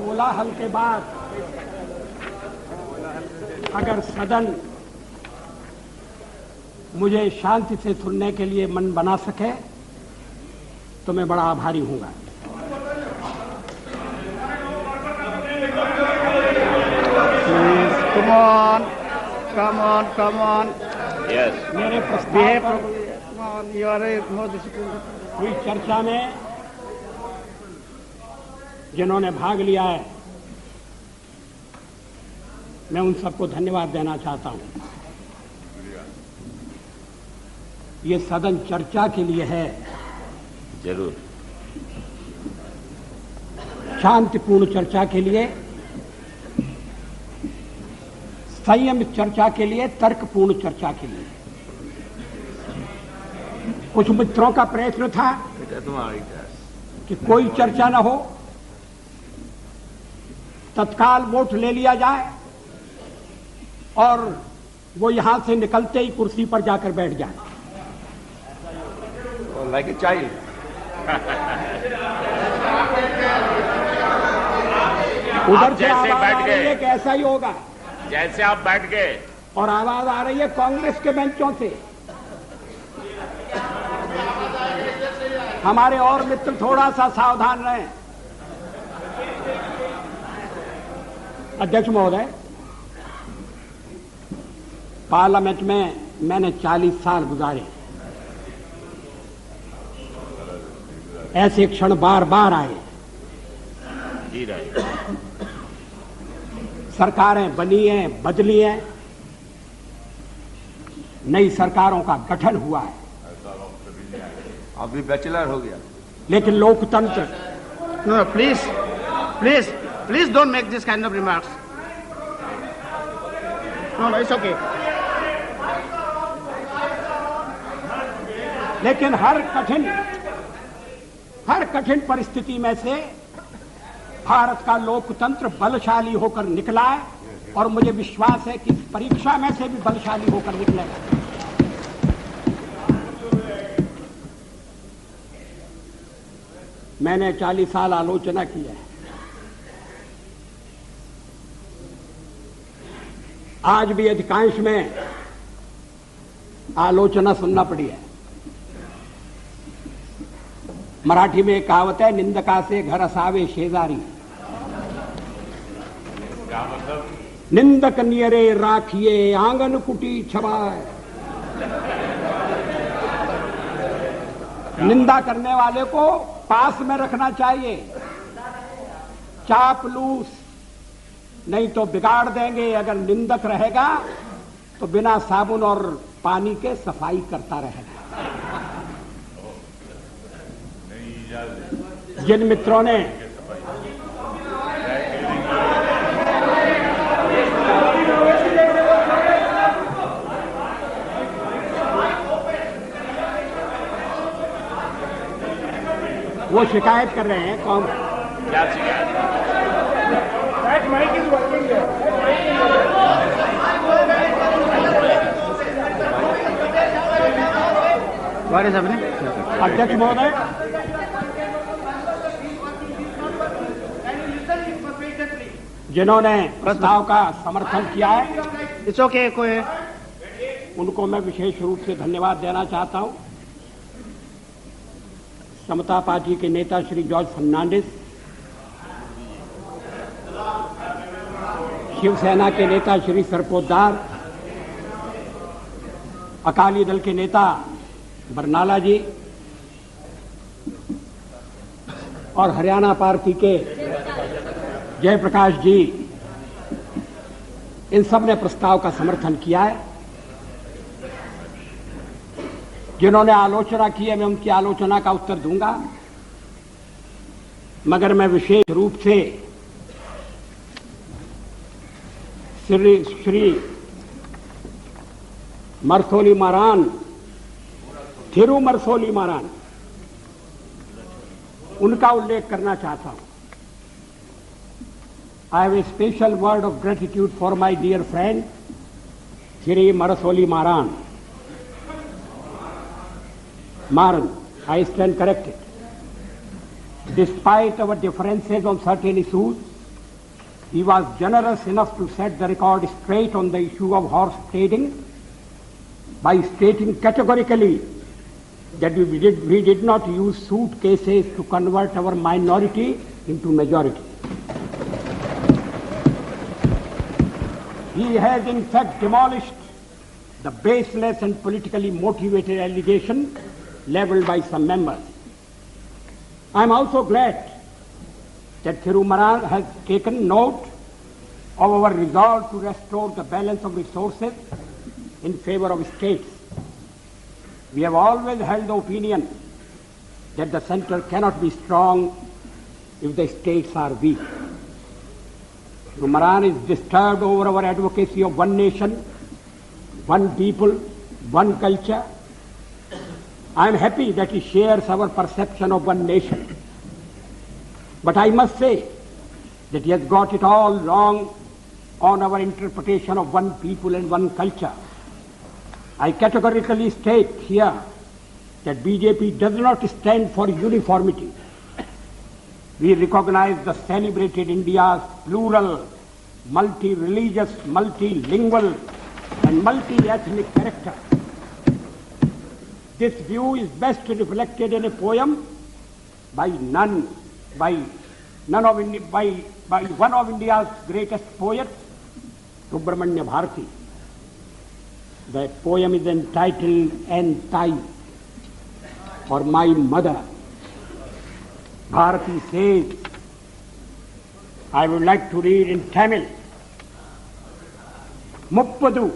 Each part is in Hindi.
कोलाहल के बाद अगर सदन मुझे शांति से सुनने के लिए मन बना सके तो मैं बड़ा आभारी हूंगा। Come on. Yes. मेरे प्रस्ताव हुई चर्चा में जिन्होंने भाग लिया है, मैं उन सबको धन्यवाद देना चाहता हूं। ये सदन चर्चा के लिए है, जरूर शांतिपूर्ण चर्चा के लिए, संयमित चर्चा के लिए, तर्कपूर्ण चर्चा के लिए। कुछ मित्रों का प्रयत्न था कि कोई चर्चा न हो, तत्काल वोट ले लिया जाए और वो यहां से निकलते ही कुर्सी पर जाकर बैठ जाए। Like a child. उधर से आवाज आ रही है कि ऐसा ही होगा। जैसे आप बैठ गए और आवाज आ रही है कांग्रेस के बेंचों से। हमारे और मित्र थोड़ा सा सावधान रहें। अध्यक्ष महोदय, पार्लियामेंट में मैंने 40 साल गुजारे। ऐसे क्षण बार बार आए। सरकारें बनी हैं, बदली हैं, नई सरकारों का गठन हुआ है। अभी बैचलर हो गया। लेकिन लोकतंत्र No, please don't make this kind of remarks. No, it's okay. लेकिन हर कठिन परिस्थिति में से भारत का लोकतंत्र बलशाली होकर निकला है और मुझे विश्वास है कि इस परीक्षा में से भी बलशाली होकर निकलेगा। मैंने 40 साल आलोचना की है। आज भी अधिकांश में आलोचना सुनना पड़ी है। मराठी में एक कहावत है, निंदका से घर असावे शेजारी। निंदक नियरे राखिए आंगन कुटी छवाए। निंदा करने वाले को पास में रखना चाहिए। चापलूस नहीं तो बिगाड़ देंगे। अगर निंदक रहेगा तो बिना साबुन और पानी के सफाई करता रहेगा। जिन मित्रों ने वो शिकायत कर रहे हैं, कौन क्या शिकायत? अध्यक्ष महोदय, जिन्होंने प्रस्ताव का समर्थन किया है, It's okay, कोई उनको मैं विशेष रूप से धन्यवाद देना चाहता हूं। समता पार्टी के नेता श्री जॉर्ज फर्नांडिस, शिवसेना के नेता श्री सरपोतदार, अकाली दल के नेता बरनाला जी और हरियाणा पार्टी के जयप्रकाश जी, इन सब ने प्रस्ताव का समर्थन किया है। जिन्होंने आलोचना की है, मैं उनकी आलोचना का उत्तर दूंगा, मगर मैं विशेष रूप से श्री मरसोली मारान, थिरु मरसोली मारान, उनका उल्लेख करना चाहता हूं। I have a special word of gratitude for my dear friend, Shri Marasoli Maran. Maran, I stand corrected. Despite our differences on certain issues, He was generous enough to set the record straight on the issue of horse trading by stating categorically that we did not use suitcases to convert our minority into majority. He has in fact demolished the baseless and politically motivated allegation leveled by some members. I am also glad that Thirumaran has taken note of our resolve to restore the balance of resources in favor of states. We have always held the opinion that the center cannot be strong if the states are weak. Thirumaran is disturbed over our advocacy of one nation, one people, one culture. I am happy that he shares our perception of one nation. But I must say that he has got it all wrong on our interpretation of one people and one culture. I categorically state here that BJP does not stand for uniformity. We recognize the celebrated India's plural, multi-religious, multilingual and multi-ethnic character. This view is best reflected in a poem by one of India's greatest poets, Subramanya Bharati. The poem is entitled Entai, or My Mother. Bharati says, I would like to read in Tamil. Muppadu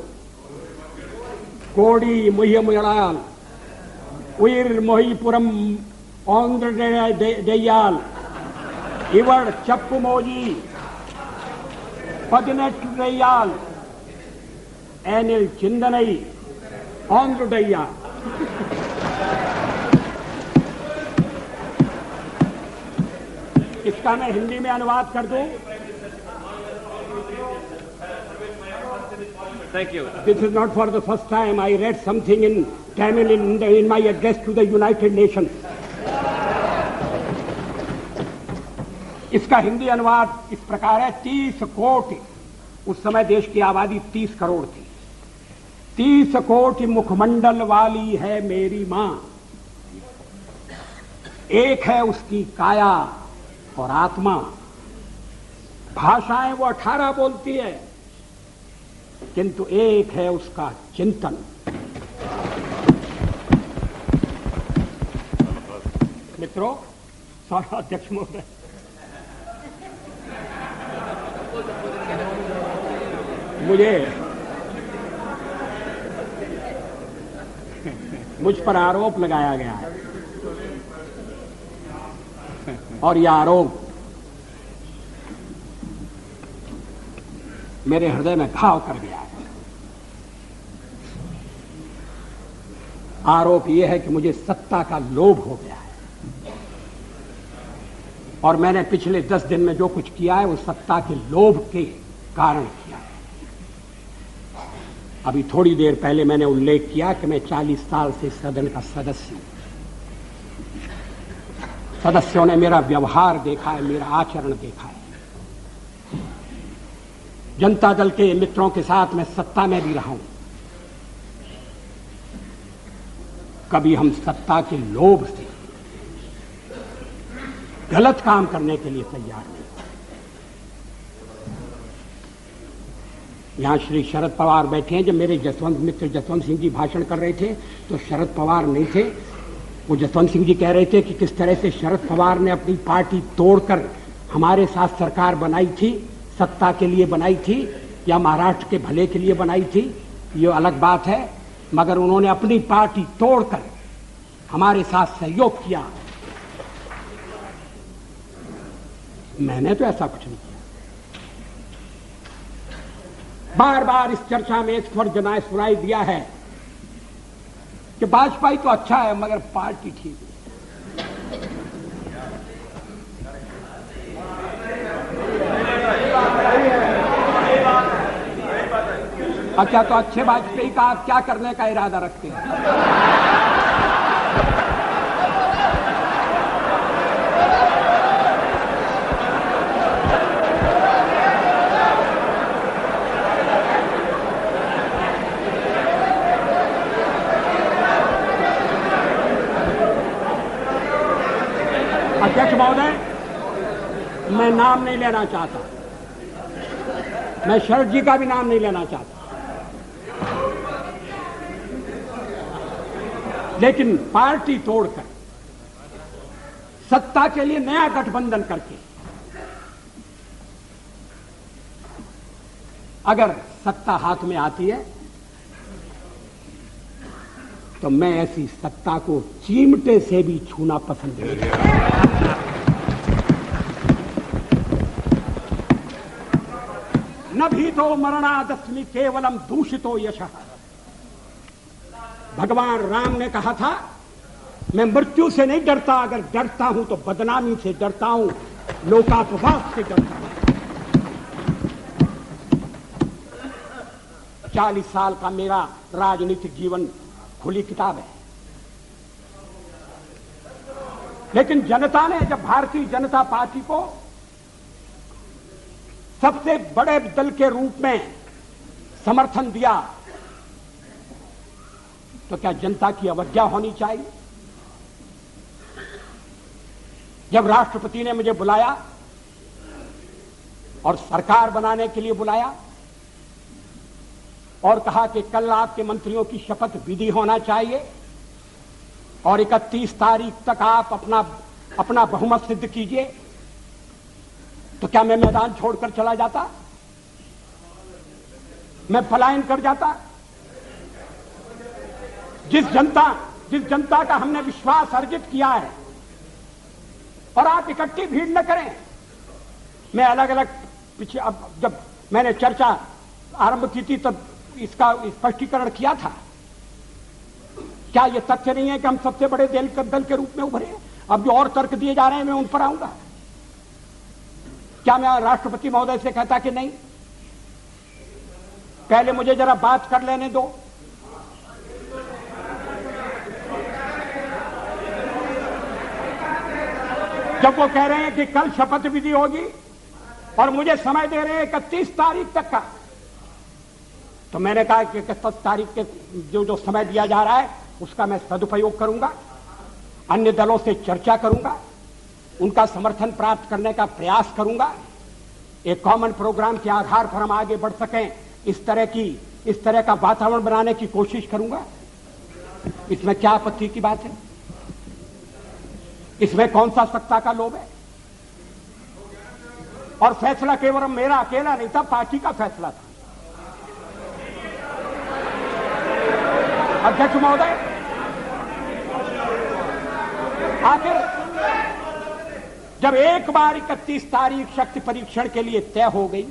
Kodi Muhyamuyal Uir Mohipuram Andra Deyal Ivar Chappumoji Padinet Deyal Anil Chindanai Andra Deyal. इसका मैं हिंदी में अनुवाद कर दूं. Thank you. This is not for the first time. I read something in Tamil in my address to the United Nations. इसका हिंदी अनुवाद इस प्रकार है. 30 कोटि, उस समय देश की आबादी 30 करोड़ थी. 30 कोटि मुखमंडल वाली है मेरी मां. एक है उसकी काया और आत्मा. भाषाएं वो 18 बोलती है, किंतु एक है उसका चिंतन. मित्रों, अध्यक्ष महोदय, मुझ पर आरोप लगाया गया है और यह आरोप मेरे हृदय में घाव कर गया है. आरोप यह है कि मुझे सत्ता का लोभ हो गया है और मैंने पिछले 10 दिन में जो कुछ किया है वो सत्ता के लोभ के कारण किया है. अभी थोड़ी देर पहले मैंने उल्लेख किया कि मैं 40 साल से सदन का सदस्य हूं. सदस्यों ने मेरा व्यवहार देखा है, मेरा आचरण देखा है. जनता दल के मित्रों के साथ मैं सत्ता में भी रहा हूं. कभी हम सत्ता के लोभ से गलत काम करने के लिए तैयार नहीं. यहां श्री शरद पवार बैठे हैं. जब मेरे मित्र जसवंत सिंह जी भाषण कर रहे थे तो शरद पवार नहीं थे. वो जसवंत सिंह जी कह रहे थे कि किस तरह से शरद पवार ने अपनी पार्टी तोड़कर हमारे साथ सरकार बनाई थी, सत्ता के लिए बनाई थी या महाराष्ट्र के भले के लिए बनाई थी, ये अलग बात है, मगर उन्होंने अपनी पार्टी तोड़कर हमारे साथ सहयोग किया. मैंने तो ऐसा कुछ नहीं किया. बार बार इस चर्चा में एक स्वर जनाए सुनाई दिया है कि वाजपेयी तो अच्छा है मगर पार्टी ठीक है. अच्छा, तो अच्छे वाजपेयी का आप क्या करने का इरादा रखते हैं? महोदय, मैं नाम नहीं लेना चाहता, मैं शरद जी का भी नाम नहीं लेना चाहता, लेकिन पार्टी तोड़कर सत्ता के लिए नया गठबंधन करके अगर सत्ता हाथ में आती है तो मैं ऐसी सत्ता को चिमटे से भी छूना पसंद नहीं करता। न भी तो मरणादस्मि केवलम दूषितो यशः। भगवान राम ने कहा था, मैं मृत्यु से नहीं डरता, अगर डरता हूं तो बदनामी से डरता हूं, लोकापवाद से डरता हूं। 40 साल का मेरा राजनीतिक जीवन खुली किताब है, लेकिन जनता ने जब भारतीय जनता पार्टी को सबसे बड़े दल के रूप में समर्थन दिया तो क्या जनता की अवज्ञा होनी चाहिए? जब राष्ट्रपति ने मुझे बुलाया और सरकार बनाने के लिए बुलाया और कहा कि कल आपके मंत्रियों की शपथ विधि होना चाहिए और 31 तारीख तक आप अपना बहुमत सिद्ध कीजिए, तो क्या मैं मैदान छोड़कर चला जाता? मैं पलायन कर जाता? जिस जनता का हमने विश्वास अर्जित किया है, और आप इकट्ठी भीड़ न करें। मैं अलग अलग पीछे, अब जब मैंने चर्चा आरंभ की थी तब इसका स्पष्टीकरण किया था। क्या यह तथ्य नहीं है कि हम सबसे बड़े दल के रूप में उभरे हैं? अब जो और तर्क दिए जा रहे हैं मैं उन पर आऊंगा। क्या मैं राष्ट्रपति महोदय से कहता कि नहीं, पहले मुझे जरा बात कर लेने दो, जब वो कह रहे हैं कि कल शपथ विधि होगी और मुझे समय दे रहे हैं 31 तारीख तक का, तो मैंने कहा कि 31 तारीख के जो समय दिया जा रहा है उसका मैं सदुपयोग करूंगा, अन्य दलों से चर्चा करूंगा, उनका समर्थन प्राप्त करने का प्रयास करूंगा, एक कॉमन प्रोग्राम के आधार पर हम आगे बढ़ सकें, इस तरह का वातावरण बनाने की कोशिश करूंगा। इसमें क्या आपत्ति की बात है? इसमें कौन सा सत्ता का लोभ है? और फैसला केवल मेरा अकेला नहीं था, पार्टी का फैसला था। अध्यक्ष महोदय, आखिर जब एक बार 31 तारीख शक्ति परीक्षण के लिए तय हो गई,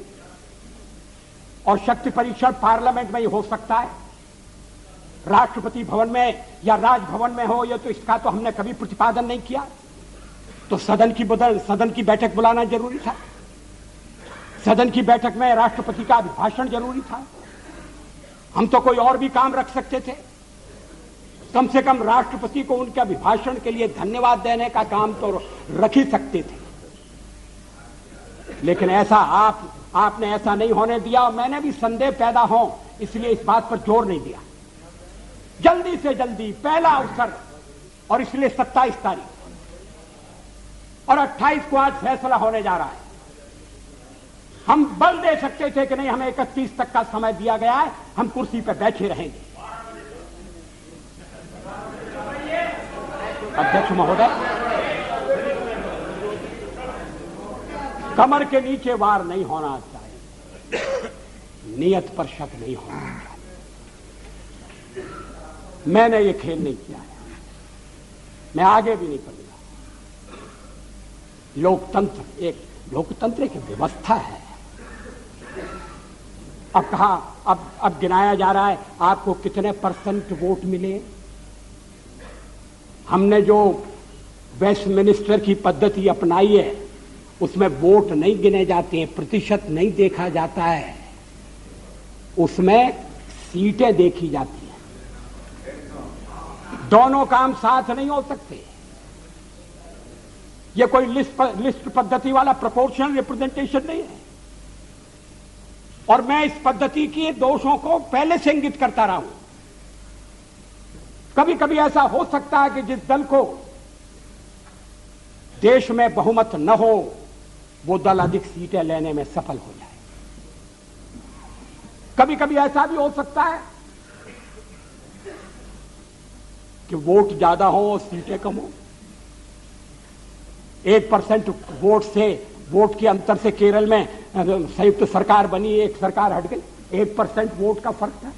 और शक्ति परीक्षण पार्लियामेंट में ही हो सकता है, राष्ट्रपति भवन में या राजभवन में हो, या तो इसका तो हमने कभी प्रतिपादन नहीं किया, तो सदन की बैठक बुलाना जरूरी था। सदन की बैठक में राष्ट्रपति का अभिभाषण जरूरी था। हम तो कोई और भी काम रख सकते थे, कम से कम राष्ट्रपति को उनके अभिभाषण के लिए धन्यवाद देने का काम तो रख ही सकते थे। लेकिन ऐसा आपने ऐसा नहीं होने दिया, और मैंने भी संदेह पैदा हो इसलिए इस बात पर जोर नहीं दिया। जल्दी से जल्दी पहला अवसर, और इसलिए 27 तारीख और 28 को आज फैसला होने जा रहा है। हम बल दे सकते थे कि नहीं, हमें 31 तक का समय दिया गया है, हम कुर्सी पर बैठे रहेंगे। अध्यक्ष महोदय, कमर के नीचे वार नहीं होना चाहिए, नियत पर शक नहीं होना चाहिए। मैंने ये खेल नहीं किया है, मैं आगे भी नहीं करूंगा। लोकतंत्र एक व्यवस्था है। अब कहा, अब गिनाया जा रहा है आपको कितने % वोट मिले। हमने जो वेस्टमिनिस्टर की पद्धति अपनाई है उसमें वोट नहीं गिने जाते हैं, प्रतिशत नहीं देखा जाता है, उसमें सीटें देखी जाती हैं। दोनों काम साथ नहीं हो सकते। यह कोई लिस्ट पद्धति वाला प्रोपोर्शनल रिप्रेजेंटेशन नहीं है। और मैं इस पद्धति के दोषों को पहले से इंगित करता रहा हूं। कभी कभी ऐसा हो सकता है कि जिस दल को देश में बहुमत न हो वो दल अधिक सीटें लेने में सफल हो जाए। कभी कभी ऐसा भी हो सकता है कि वोट ज्यादा हो और सीटें कम हो। 1% वोट के अंतर से केरल में संयुक्त सरकार बनी, एक सरकार हट गई। 1% वोट का फर्क था।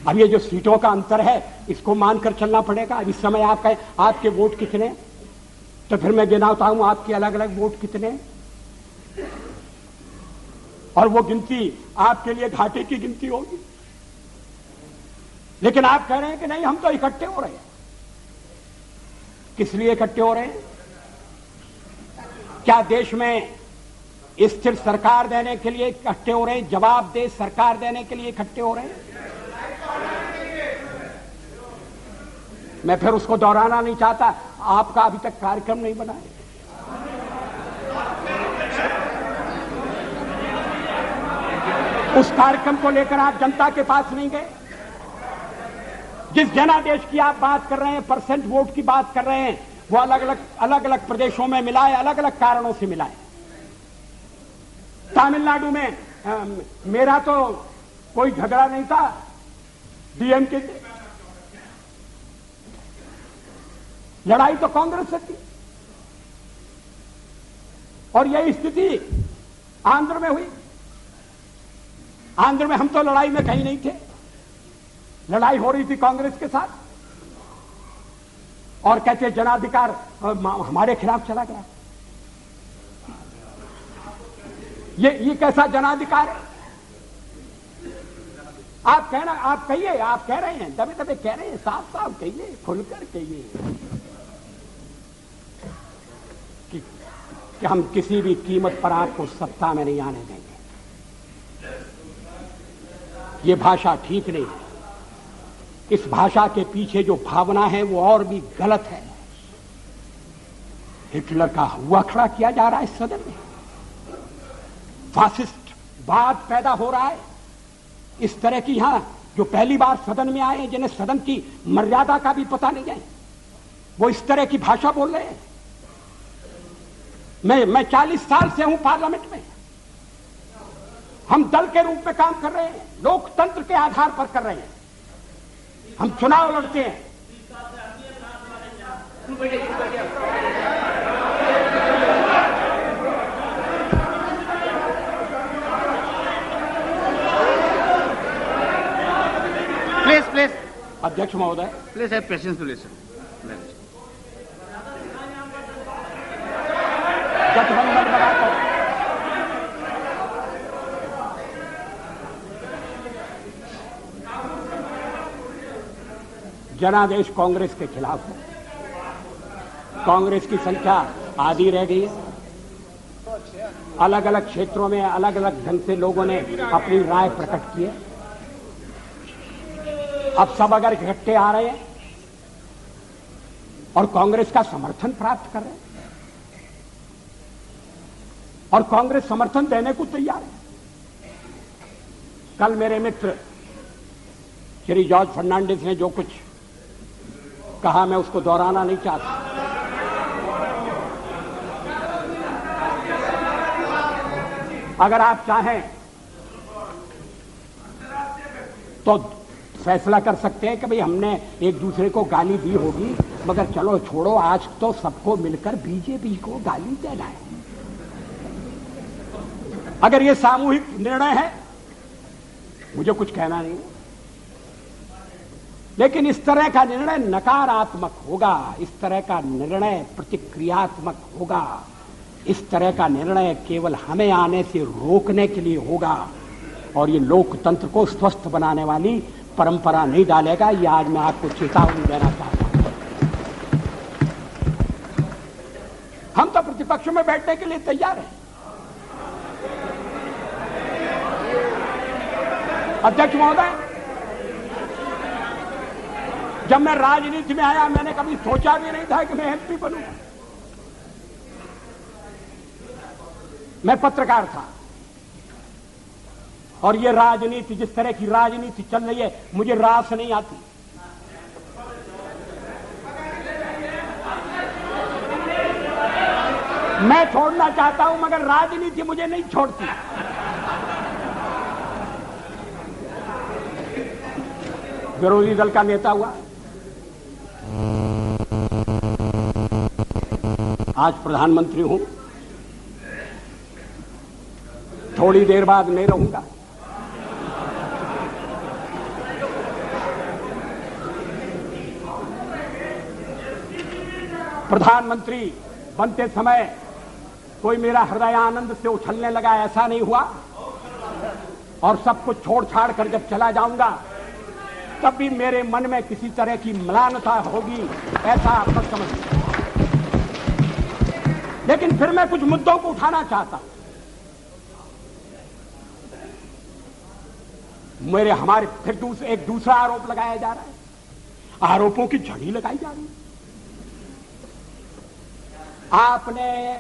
अब ये जो सीटों का अंतर है इसको मानकर चलना पड़ेगा। अब इस समय आप कहें आपके वोट कितने, तो फिर मैं गिनाता हूं आपके अलग अलग वोट कितने, और वो गिनती आपके लिए घाटे की गिनती होगी। लेकिन आप कह रहे हैं कि नहीं हम तो इकट्ठे हो रहे हैं। किस लिए इकट्ठे हो रहे हैं? क्या देश में स्थिर सरकार देने के लिए इकट्ठे हो रहे हैं? जवाबदेह सरकार देने के लिए इकट्ठे हो रहे हैं? मैं फिर उसको दोहराना नहीं चाहता। आपका अभी तक कार्यक्रम नहीं बना है। उस कार्यक्रम को लेकर आप जनता के पास नहीं गए। जिस जनादेश की आप बात कर रहे हैं, परसेंट वोट की बात कर रहे हैं, वो अलग अलग प्रदेशों में मिला है, अलग अलग कारणों से मिला है। तमिलनाडु में मेरा तो कोई झगड़ा नहीं था डीएमके से, लड़ाई तो कांग्रेस से थी। और यही स्थिति आंध्र में हुई। आंध्र में हम तो लड़ाई में कहीं नहीं थे, लड़ाई हो रही थी कांग्रेस के साथ, और कहते जनाधिकार हमारे खिलाफ चला गया। ये कैसा जनाधिकार है? आप कहना, आप कहिए, आप कह रहे हैं, दबे दबे कह रहे हैं, साफ साफ कहिए, खुलकर कहिए कि हम किसी भी कीमत पर आपको सत्ता में नहीं आने देंगे। ये भाषा ठीक नहीं है। इस भाषा के पीछे जो भावना है वो और भी गलत है। हिटलर का हुआ खड़ा किया जा रहा है इस सदन में। फासिस्ट वाद पैदा हो रहा है। इस तरह की यहां जो पहली बार सदन में आए, जिन्हें सदन की मर्यादा का भी पता नहीं है, वो इस तरह की भाषा बोल रहे हैं। मैं 40 साल से हूं पार्लियामेंट में। हम दल के रूप में काम कर रहे हैं, लोकतंत्र के आधार पर कर रहे हैं। हम चुनाव लड़ते हैं। प्लीज अध्यक्ष महोदय, please have patience to listen. गठबंधन बनाकर जनादेश कांग्रेस के खिलाफ है। कांग्रेस की संख्या आधी रह गई है। अलग अलग क्षेत्रों में अलग अलग ढंग से लोगों ने अपनी राय प्रकट की है। अब सब अगर इकट्ठे आ रहे हैं और कांग्रेस का समर्थन प्राप्त कर रहे हैं, और कांग्रेस समर्थन देने को तैयार है। कल मेरे मित्र श्री जॉर्ज फर्नांडिस ने जो कुछ कहा, मैं उसको दोहराना नहीं चाहता। अगर आप चाहें तो फैसला कर सकते हैं कि भाई हमने एक दूसरे को गाली दी होगी, मगर चलो छोड़ो, आज तो सबको मिलकर बीजेपी को गाली देना है। अगर ये सामूहिक निर्णय है, मुझे कुछ कहना नहीं है, लेकिन इस तरह का निर्णय नकारात्मक होगा, इस तरह का निर्णय प्रतिक्रियात्मक होगा, इस तरह का निर्णय केवल हमें आने से रोकने के लिए होगा, और ये लोकतंत्र को स्वस्थ बनाने वाली परंपरा नहीं डालेगा। ये आज मैं आपको चेतावनी देना चाहता हूं। हम तो प्रतिपक्ष में बैठने के लिए तैयार हैं। अध्यक्ष महोदय, जब मैं राजनीति में आया, मैंने कभी सोचा भी नहीं था कि मैं एमपी बनूंगा। मैं पत्रकार था, और ये राजनीति, जिस तरह की राजनीति चल रही है, मुझे रास नहीं आती। मैं छोड़ना चाहता हूं मगर राजनीति मुझे नहीं छोड़ती। विरोधी दल का नेता हुआ, आज प्रधानमंत्री हूं, थोड़ी देर बाद नहीं रहूंगा। प्रधानमंत्री बनते समय कोई मेरा हृदय आनंद से उछलने लगा, ऐसा नहीं हुआ। और सब कुछ छोड़ छाड़ कर जब चला जाऊंगा तब भी मेरे मन में किसी तरह की म्लानता होगी, ऐसा आप मत समझिए। लेकिन फिर मैं कुछ मुद्दों को उठाना चाहता हूं। हमारे फिर एक दूसरा आरोप लगाया जा रहा है, आरोपों की झड़ी लगाई जा रही है। आपने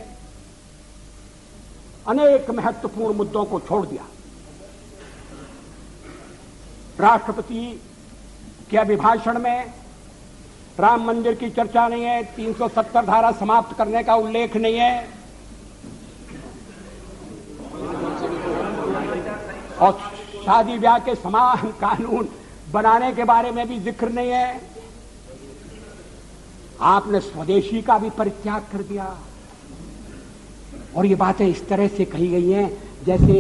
अनेक महत्वपूर्ण मुद्दों को छोड़ दिया। राष्ट्रपति के अभिभाषण में राम मंदिर की चर्चा नहीं है, 370 धारा समाप्त करने का उल्लेख नहीं है, और शादी ब्याह के समान कानून बनाने के बारे में भी जिक्र नहीं है। आपने स्वदेशी का भी परित्याग कर दिया। और ये बातें इस तरह से कही गई हैं जैसे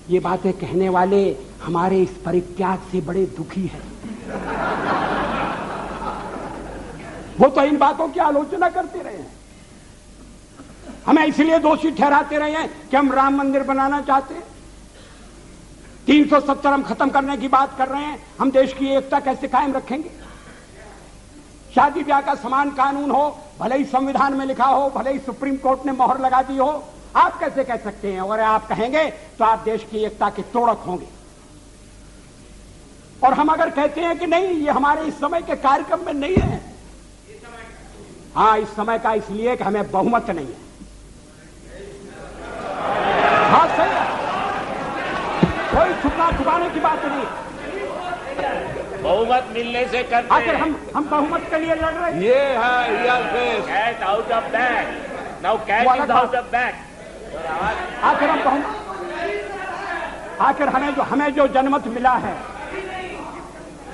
ये बातें कहने वाले हमारे इस परित्याग से बड़े दुखी हैं। वो तो इन बातों की आलोचना करते रहे हैं, हमें इसलिए दोषी ठहराते रहे हैं कि हम राम मंदिर बनाना चाहते हैं, 370 हम खत्म करने की बात कर रहे हैं, हम देश की एकता कैसे कायम रखेंगे। शादी ब्याह का समान कानून हो, भले ही संविधान में लिखा हो, भले ही सुप्रीम कोर्ट ने मोहर लगा दी हो, आप कैसे कह सकते हैं। और आप कहेंगे तो आप देश की एकता के तोड़क होंगे। और हम अगर कहते हैं कि नहीं, ये हमारे इस समय के कार्यक्रम में नहीं है, हाँ इस समय का इसलिए कि हमें बहुमत नहीं है। हाँ सही है, कोई छुपाने की बात नहीं है। बहुमत मिलने से करते आखिर हम बहुमत के लिए लड़ रहे हैं। ये है cat out of bag, now cat is out of bag. आखिर हम बहुमत, आखिर हमें जो जनमत मिला है,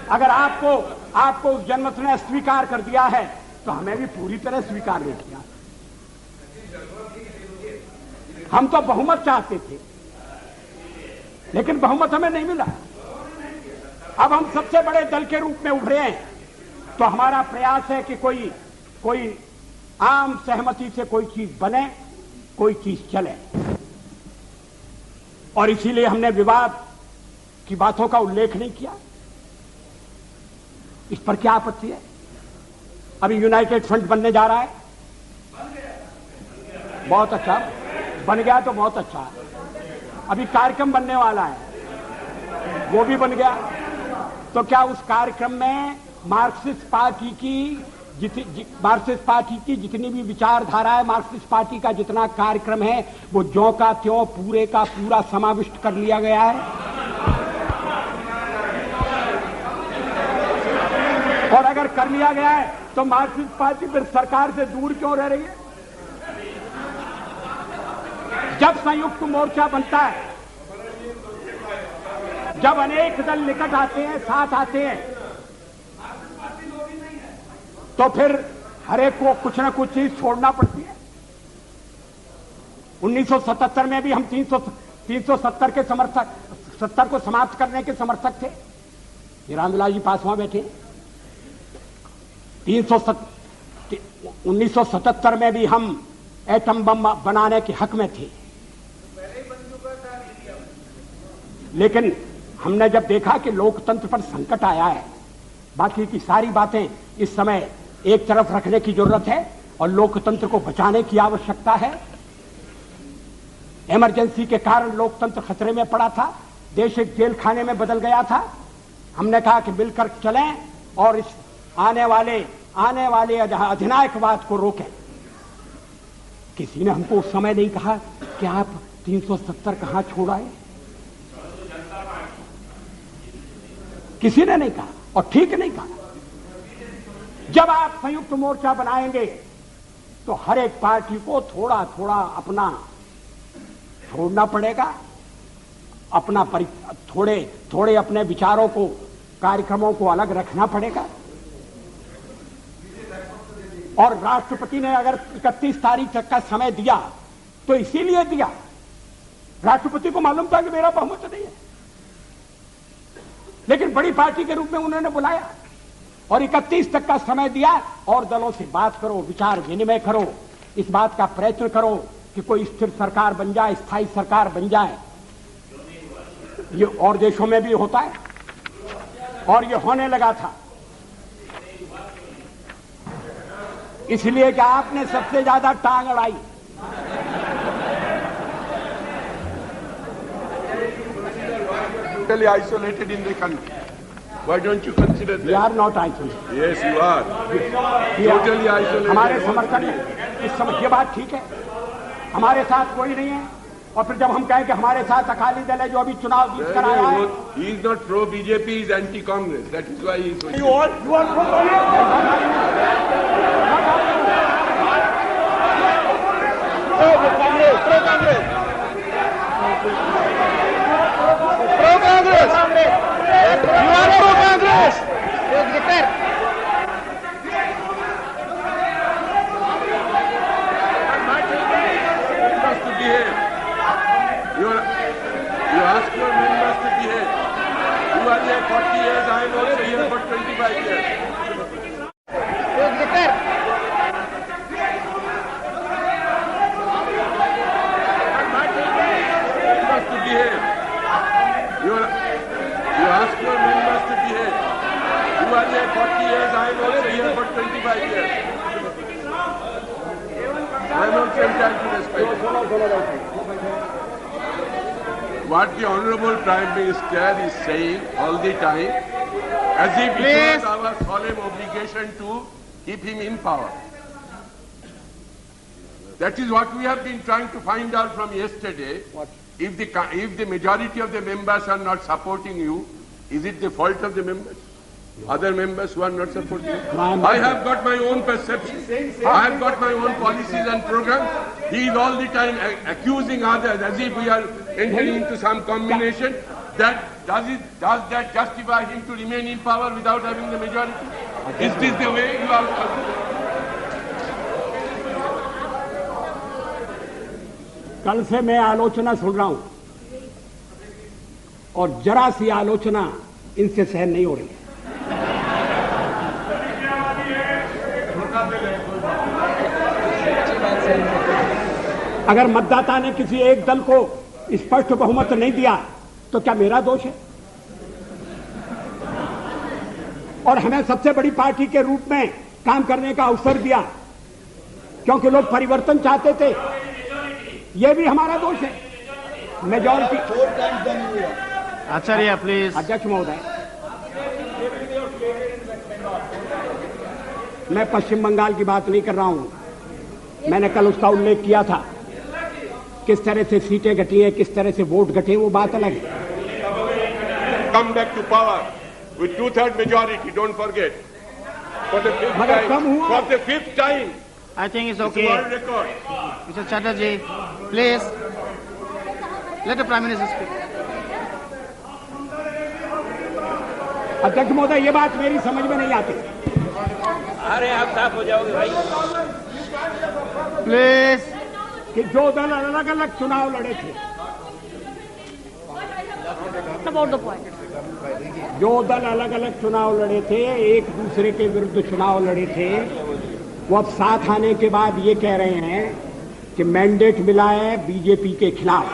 अगर आपको उस जनमत ने स्वीकार कर दिया है तो हमें भी पूरी तरह स्वीकार नहीं किया। हम तो बहुमत चाहते थे लेकिन बहुमत हमें नहीं मिला। अब हम सबसे बड़े दल के रूप में उभरे हैं तो हमारा प्रयास है कि कोई आम सहमति से कोई चीज बने, कोई चीज चले। और इसीलिए हमने विवाद की बातों का उल्लेख नहीं किया। इस पर क्या आपत्ति है? अभी यूनाइटेड फ्रंट बनने जा रहा है, बहुत अच्छा, बन गया तो बहुत अच्छा। अभी कार्यक्रम बनने वाला है, वो भी बन गया। तो क्या उस कार्यक्रम में मार्क्सिस्ट पार्टी की जितनी भी विचारधारा है, मार्क्सिस्ट पार्टी का जितना कार्यक्रम है, वो ज्यों का त्यों पूरे का पूरा समाविष्ट कर लिया गया है। और अगर कर लिया गया है तो मार्क्सिस्ट पार्टी फिर सरकार से दूर क्यों रह रही है? जब संयुक्त मोर्चा बनता है, जब अनेक दल निकट आते हैं, साथ आते हैं, तो फिर हर एक को कुछ न कुछ चीज छोड़ना पड़ती है। 1977 में भी हम 370 के समर्थक, 70 को समाप्त करने के समर्थक थे। रामविलास जी पासवान बैठे। 1977 में भी हम एटम बम बनाने के हक में थे, लेकिन हमने जब देखा कि लोकतंत्र पर संकट आया है, बाकी की सारी बातें इस समय एक तरफ रखने की जरूरत है और लोकतंत्र को बचाने की आवश्यकता है। इमरजेंसी के कारण लोकतंत्र खतरे में पड़ा था, देश एक जेल खाने में बदल गया था। हमने कहा कि मिलकर चलें और इस आने वाले अधिनायकवाद को रोकें। किसी ने हमको उस समय नहीं कहा कि आप 370 कहां छोड़ आए, किसी ने नहीं कहा और ठीक नहीं कहा। जब आप संयुक्त मोर्चा बनाएंगे तो हर एक पार्टी को थोड़ा थोड़ा अपना छोड़ना पड़ेगा, अपना थोड़े अपने विचारों को, कार्यक्रमों को अलग रखना पड़ेगा। और राष्ट्रपति ने अगर 31 तारीख तक का समय दिया तो इसीलिए दिया, राष्ट्रपति को मालूम था कि मेरा बहुमत नहीं है, लेकिन बड़ी पार्टी के रूप में उन्होंने बुलाया और 31 तक का समय दिया। और दलों से बात करो, विचार विनिमय करो, इस बात का प्रयत्न करो कि कोई स्थिर सरकार बन जाए, स्थायी सरकार बन जाए। ये और देशों में भी होता है और ये होने लगा था, इसलिए कि आपने सबसे ज्यादा टांग अड़ाई। Totally isolated in the country. Why don't you consider that? We are not isolated. Yes, you are. Totally isolated. हमारे समर्थन में इस समय ये बात ठीक है, हमारे साथ कोई नहीं है। और फिर जब हम कहें कि हमारे साथ अकाली दल है जो अभी चुनाव जीत कर आया है, He is not pro BJP, he is anti Congress. That is why he is. you are pro You ask your members to behave. You are here 40 years, I am also here for 25 years. Members to behave. You ask your members to behave. You are here 40 years, I am also here for 25 years. I am also entitled to respect. What the Honorable Prime Minister is saying all the time, as if it was our solemn obligation to keep him in power. That is what we have been trying to find out from yesterday. If the majority of the members are not supporting you, is it the fault of the members? Other members who are not supporting you? I have got my own perception. I have got my own policies and programs. He is all the time accusing others as if we are entering into some combination. Does that justify him to remain in power without having the majority? Is this the way you are? कल से मैं आलोचना सुन रहा हूं और जरा सी आलोचना इनसे सहन नहीं हो रही। अगर मतदाता ने किसी एक दल को स्पष्ट बहुमत नहीं दिया तो क्या मेरा दोष है? और हमें सबसे बड़ी पार्टी के रूप में काम करने का अवसर दिया क्योंकि लोग परिवर्तन चाहते थे, यह भी हमारा दोष है। मेजॉरिटी। Acharya please. अध्यक्ष महोदय, मैं पश्चिम बंगाल की बात नहीं कर रहा हूं। मैंने कल उसका उल्लेख किया था, किस तरह से सीटें घटी हैं, किस तरह से वोट घटे, वो बात अलग है। Come back to power with 2/3 majority. Don't forget. For the fifth मगर time. कम हुआ। For the fifth time. I think it's It's a okay. world record. Mr. Chatterjee, please let the Prime Minister speak. अध्यक्ष महोदय, ये बात मेरी समझ में नहीं आती। अरे आप साफ हो जाओगे भाई। Please. कि जो दल अलग अलग चुनाव लड़े थे, About the point. जो दल अलग अलग चुनाव लड़े थे, एक दूसरे के विरुद्ध चुनाव लड़े थे, वो अब साथ आने के बाद ये कह रहे हैं कि मैंडेट मिला है बीजेपी के खिलाफ,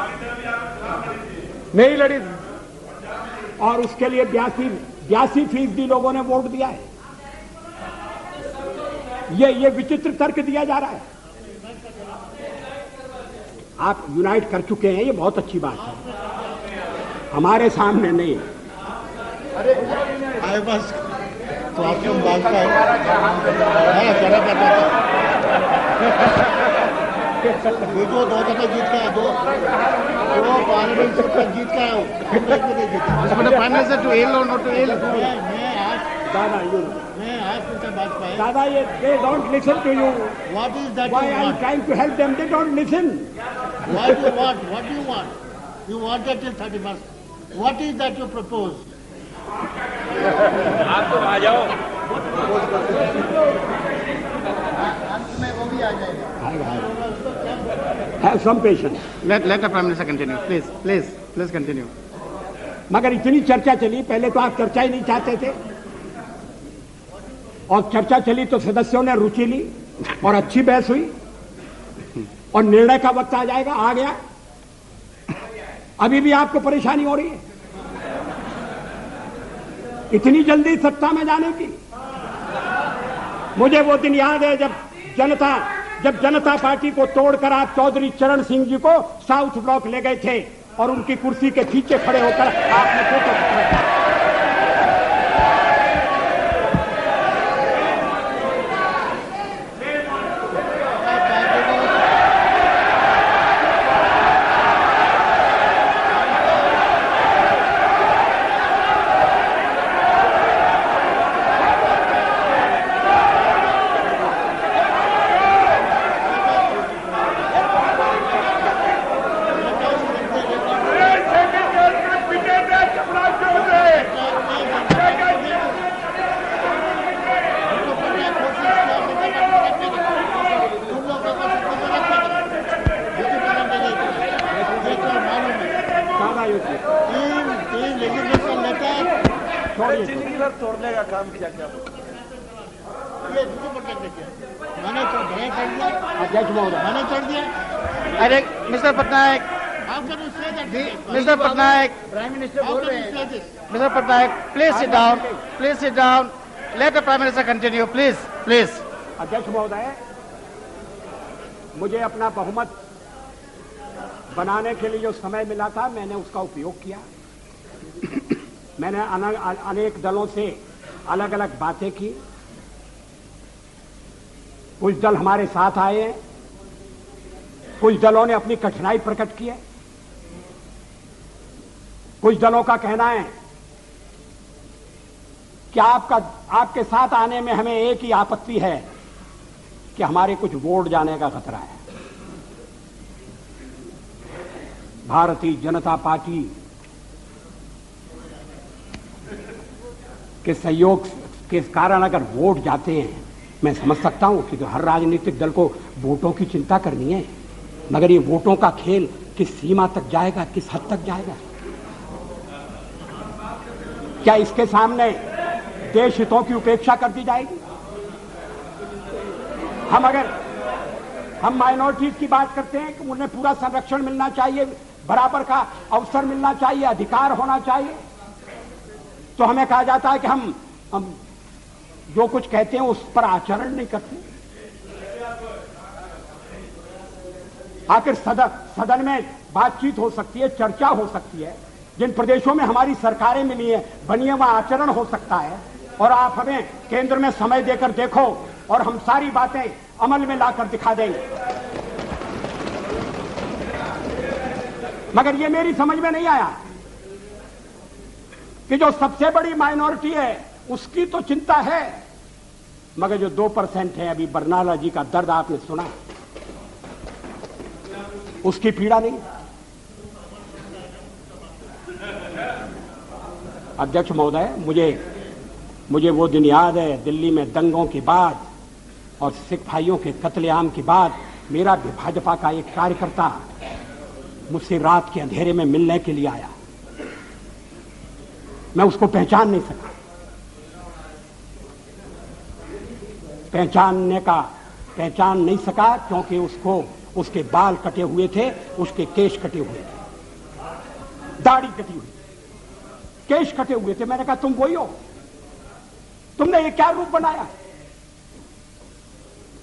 नहीं लड़ी और उसके लिए 82% लोगों ने वोट दिया है। ये विचित्र तर्क दिया जा रहा है। आप यूनाइट कर चुके हैं, ये बहुत अच्छी बात है, हमारे सामने नहीं। आए बस तो आपको मांगता है करा करता था। दो दफा जीत का दो पार्लियामेंट से जीत का Mr. Prime Minister, to ill or not to ill? मैं आज Bajpayee. Dada, they don't listen to you. What is that Why you I'm want? trying to help them, they don't listen. What do you want? What do you want? You want that till 31st. What is that you propose? आप तो आ जाओ. अंत में वो भी आ जाएगा. Have some patience. Let the Prime Minister continue. Please continue. मगर इतनी चर्चा चली, पहले तो आप चर्चा ही नहीं चाहते थे, और चर्चा चली तो सदस्यों ने रुचि ली और अच्छी बहस हुई, और निर्णय का वक्त आ जाएगा, आ गया. अभी भी आपको परेशानी हो रही है इतनी जल्दी सत्ता में जाने की. मुझे वो दिन याद है जब जनता पार्टी को तोड़कर आप चौधरी चरण सिंह जी को साउथ ब्लॉक ले गए थे और उनकी कुर्सी के पीछे खड़े होकर आपने फोटो खिंचवाया. तोड़ने का काम किया क्या? मैंने तो अध्यक्ष महोदय, मैंने चढ़ दिया. अरे mister Patnaik, How can you say that? Mr. Patnaik, Prime Minister बोल रहे हैं. Mr. Patnaik, please sit down. Please sit down. Let the Prime Minister continue, please. अध्यक्ष महोदय, मुझे अपना बहुमत बनाने के लिए जो समय मिला था मैंने उसका उपयोग किया. मैंने अनेक दलों से अलग अलग बातें की. कुछ दल हमारे साथ आए हैं, कुछ दलों ने अपनी कठिनाई प्रकट की है. कुछ दलों का कहना है कि आपके साथ आने में हमें एक ही आपत्ति है कि हमारे कुछ वोट जाने का खतरा है. भारतीय जनता पार्टी के सहयोग के कारण अगर वोट जाते हैं, मैं समझ सकता हूं कि तो हर राजनीतिक दल को वोटों की चिंता करनी है, मगर ये वोटों का खेल किस सीमा तक जाएगा, किस हद तक जाएगा? क्या इसके सामने देश हितों की उपेक्षा कर दी जाएगी? हम माइनॉरिटीज की बात करते हैं कि उन्हें पूरा संरक्षण मिलना चाहिए, बराबर का अवसर मिलना चाहिए, अधिकार होना चाहिए, तो हमें कहा जाता है कि हम जो कुछ कहते हैं उस पर आचरण नहीं करते. आखिर सदन में बातचीत हो सकती है, चर्चा हो सकती है. जिन प्रदेशों में हमारी सरकारें मिली है बनी है, वहां आचरण हो सकता है. और आप हमें केंद्र में समय देकर देखो और हम सारी बातें अमल में लाकर दिखा देंगे. मगर ये मेरी समझ में नहीं आया कि जो सबसे बड़ी माइनॉरिटी है उसकी तो चिंता है, मगर जो 2% है, अभी बरनाला जी का दर्द आपने सुना, उसकी पीड़ा नहीं. अध्यक्ष महोदय, मुझे वो दिन याद है दिल्ली में दंगों के बाद और सिख भाइयों के कत्लेआम के बाद मेरा भाजपा का एक कार्यकर्ता मुझसे रात के अंधेरे में मिलने के लिए आया. मैं उसको पहचान नहीं सका. पहचान नहीं सका क्योंकि उसके बाल कटे हुए थे, उसके केश कटे हुए थे, दाढ़ी कटी हुई, केश कटे हुए थे. मैंने कहा तुम वही हो? तुमने ये क्या रूप बनाया?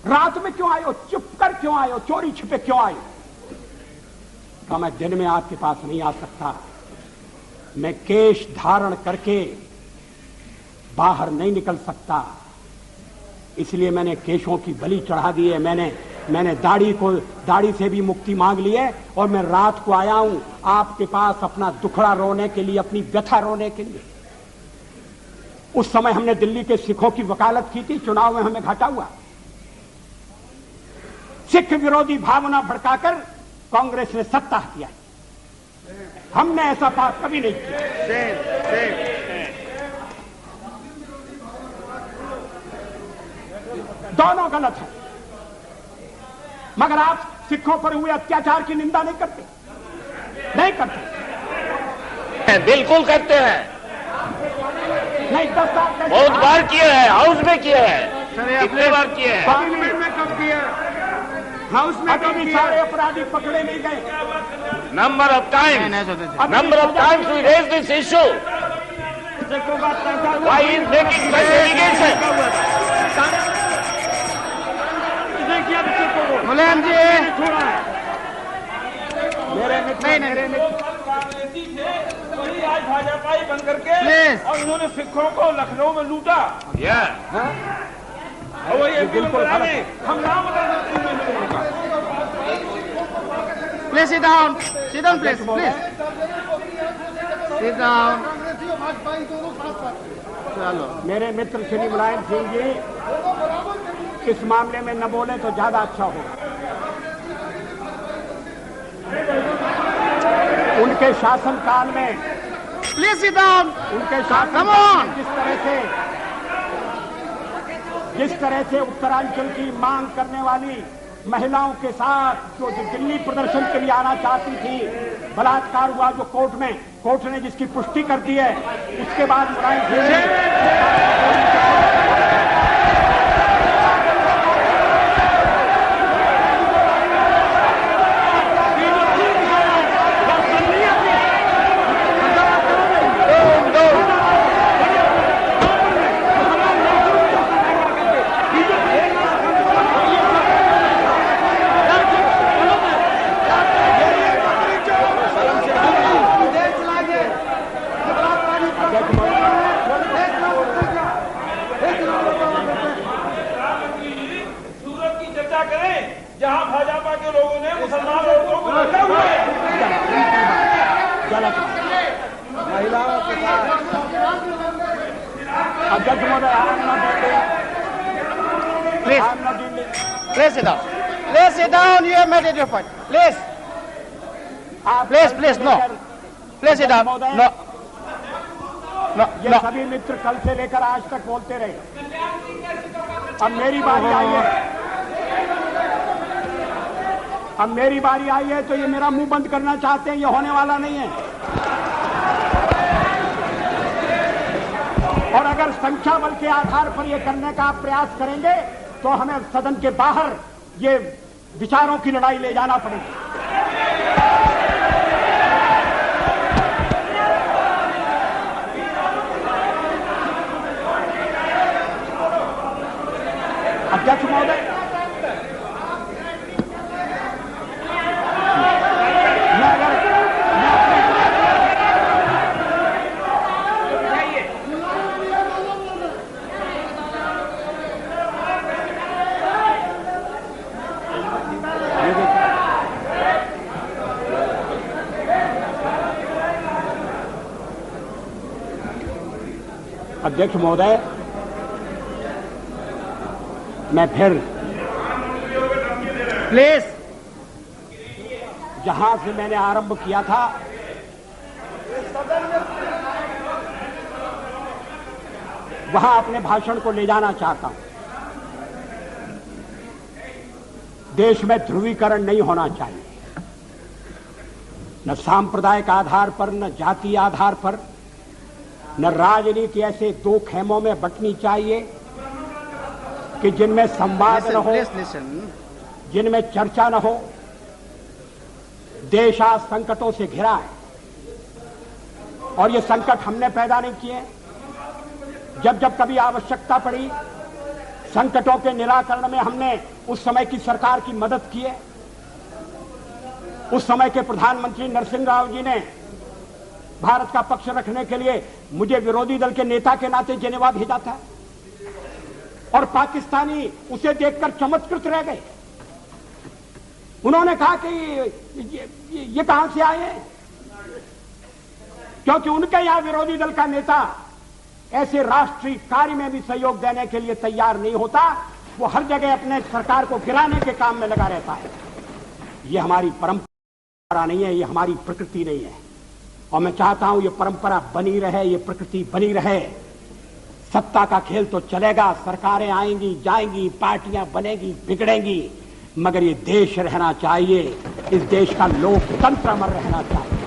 रात में क्यों आए हो? चुप कर क्यों आए हो? चोरी छिपे क्यों आए हो? कहा मैं दिन में आपके पास नहीं आ सकता, मैं केश धारण करके बाहर नहीं निकल सकता, इसलिए मैंने केशों की बलि चढ़ा दी है. मैंने दाढ़ी से भी मुक्ति मांग ली है और मैं रात को आया हूं आपके पास अपना दुखड़ा रोने के लिए, अपनी व्यथा रोने के लिए. उस समय हमने दिल्ली के सिखों की वकालत की थी, चुनाव में हमें घाटा हुआ। सिख विरोधी भावना भड़काकर कांग्रेस ने सत्ता किया। हमने ऐसा पाप कभी नहीं किया। दोनों गलत है, मगर आप सिखों पर हुए अत्याचार की निंदा नहीं करते, नहीं करते। बिल्कुल करते हैं, नहीं 10 साल बहुत बार किए हैं, हाउस में किए हैं, कितने बार किए हैं। पार्लियामेंट में कब किया, हाउस में कभी सारे अपराधी पकड़े नहीं गए। Number of times we raise this issue, why is making such allegation. Mulayam ji वही आज भाजपा ही बन करके Please. और इन्होंने सिखों को लखनऊ में लूटा। और वही एमपी में बना रहे, हम नाम बता। Please sit down please sit down. चलो, मेरे मित्र श्री मुलायम सिंह जी इस मामले में न बोले तो ज्यादा अच्छा होगा। उनके शासनकाल में, प्लीज सिट डाउन। उनके शासन में जिस तरह से उत्तरांचल की मांग करने वाली महिलाओं के साथ जो दिल्ली प्रदर्शन के लिए आना चाहती थी, बलात्कार हुआ जो कोर्ट ने जिसकी पुष्टि कर दी है, उसके बाद मुलायम सिंह जहां भाजपा के लोगों ने मुसलमान औरतों को धक्का हुआ है। महिलाओं के साथ अध्यक्ष महोदय Please sit down. Please sit down. You have made it your point. Please. Please, no. Please sit down. No. ये सभी मित्र कल से लेकर आज तक बोलते रहे। अब मेरी बारी आई है, तो ये मेरा मुंह बंद करना चाहते हैं, ये होने वाला नहीं है। और अगर संख्या बल के आधार पर ये करने का आप प्रयास करेंगे तो हमें सदन के बाहर ये विचारों की लड़ाई ले जाना पड़ेगी। अध्यक्ष महोदय, अध्यक्ष महोदय, मैं फिर प्लीज जहां से मैंने आरंभ किया था वहां अपने भाषण को ले जाना चाहता हूं। देश में ध्रुवीकरण नहीं होना चाहिए, न सांप्रदायिक आधार पर, न जातीय आधार पर, न राजनीति ऐसे दो खेमों में बंटनी चाहिए कि जिनमें संवाद न हो, जिनमें चर्चा न हो। देश आज संकटों से घिरा है और ये संकट हमने पैदा नहीं किए। जब कभी आवश्यकता पड़ी संकटों के निराकरण में हमने उस समय की सरकार की मदद की है। उस समय के प्रधानमंत्री नरसिंह राव जी ने भारत का पक्ष रखने के लिए मुझे विरोधी दल के नेता के नाते जेनेवा भेजा था और पाकिस्तानी उसे देखकर चमत्कृत रह गए। उन्होंने कहा कि ये कहां से आए हैं, क्योंकि उनके यहां विरोधी दल का नेता ऐसे राष्ट्रीय कार्य में भी सहयोग देने के लिए तैयार नहीं होता, वो हर जगह अपने सरकार को गिराने के काम में लगा रहता है। ये हमारी परंपरा नहीं है, ये हमारी प्रकृति नहीं है। और मैं चाहता हूं ये परंपरा बनी रहे, ये प्रकृति बनी रहे। सत्ता का खेल तो चलेगा, सरकारें आएंगी जाएंगी, पार्टियां बनेगी बिगड़ेंगी, मगर ये देश रहना चाहिए, इस देश का लोकतंत्र अमर रहना चाहिए।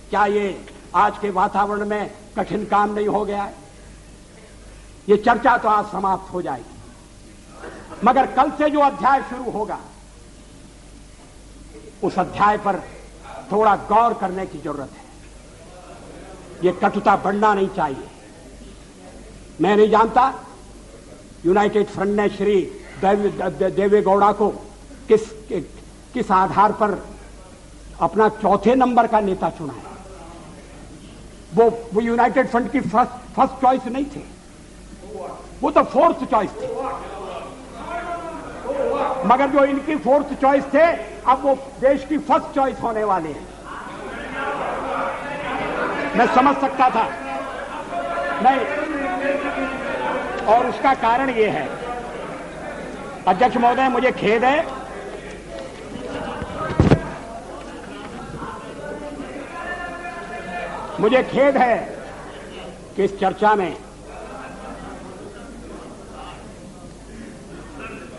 क्या ये आज के वातावरण में कठिन काम नहीं हो गया है? ये चर्चा तो आज समाप्त हो जाएगी, मगर कल से जो अध्याय शुरू होगा उस अध्याय पर थोड़ा गौर करने की जरूरत है। ये कटुता बढ़ना नहीं चाहिए। मैं नहीं जानता यूनाइटेड फ्रंट ने श्री देवेगौड़ा को किस आधार पर अपना चौथे नंबर का नेता चुना है। वो यूनाइटेड फ्रंट की फर्स्ट चॉइस नहीं थे, वो तो फोर्थ चॉइस थे। मगर जो इनकी फोर्थ चॉइस थे, अब वो देश की फर्स्ट चॉइस होने वाले हैं। मैं समझ सकता था नहीं, और उसका कारण ये है, अध्यक्ष महोदय मुझे खेद है, मुझे खेद है कि इस चर्चा में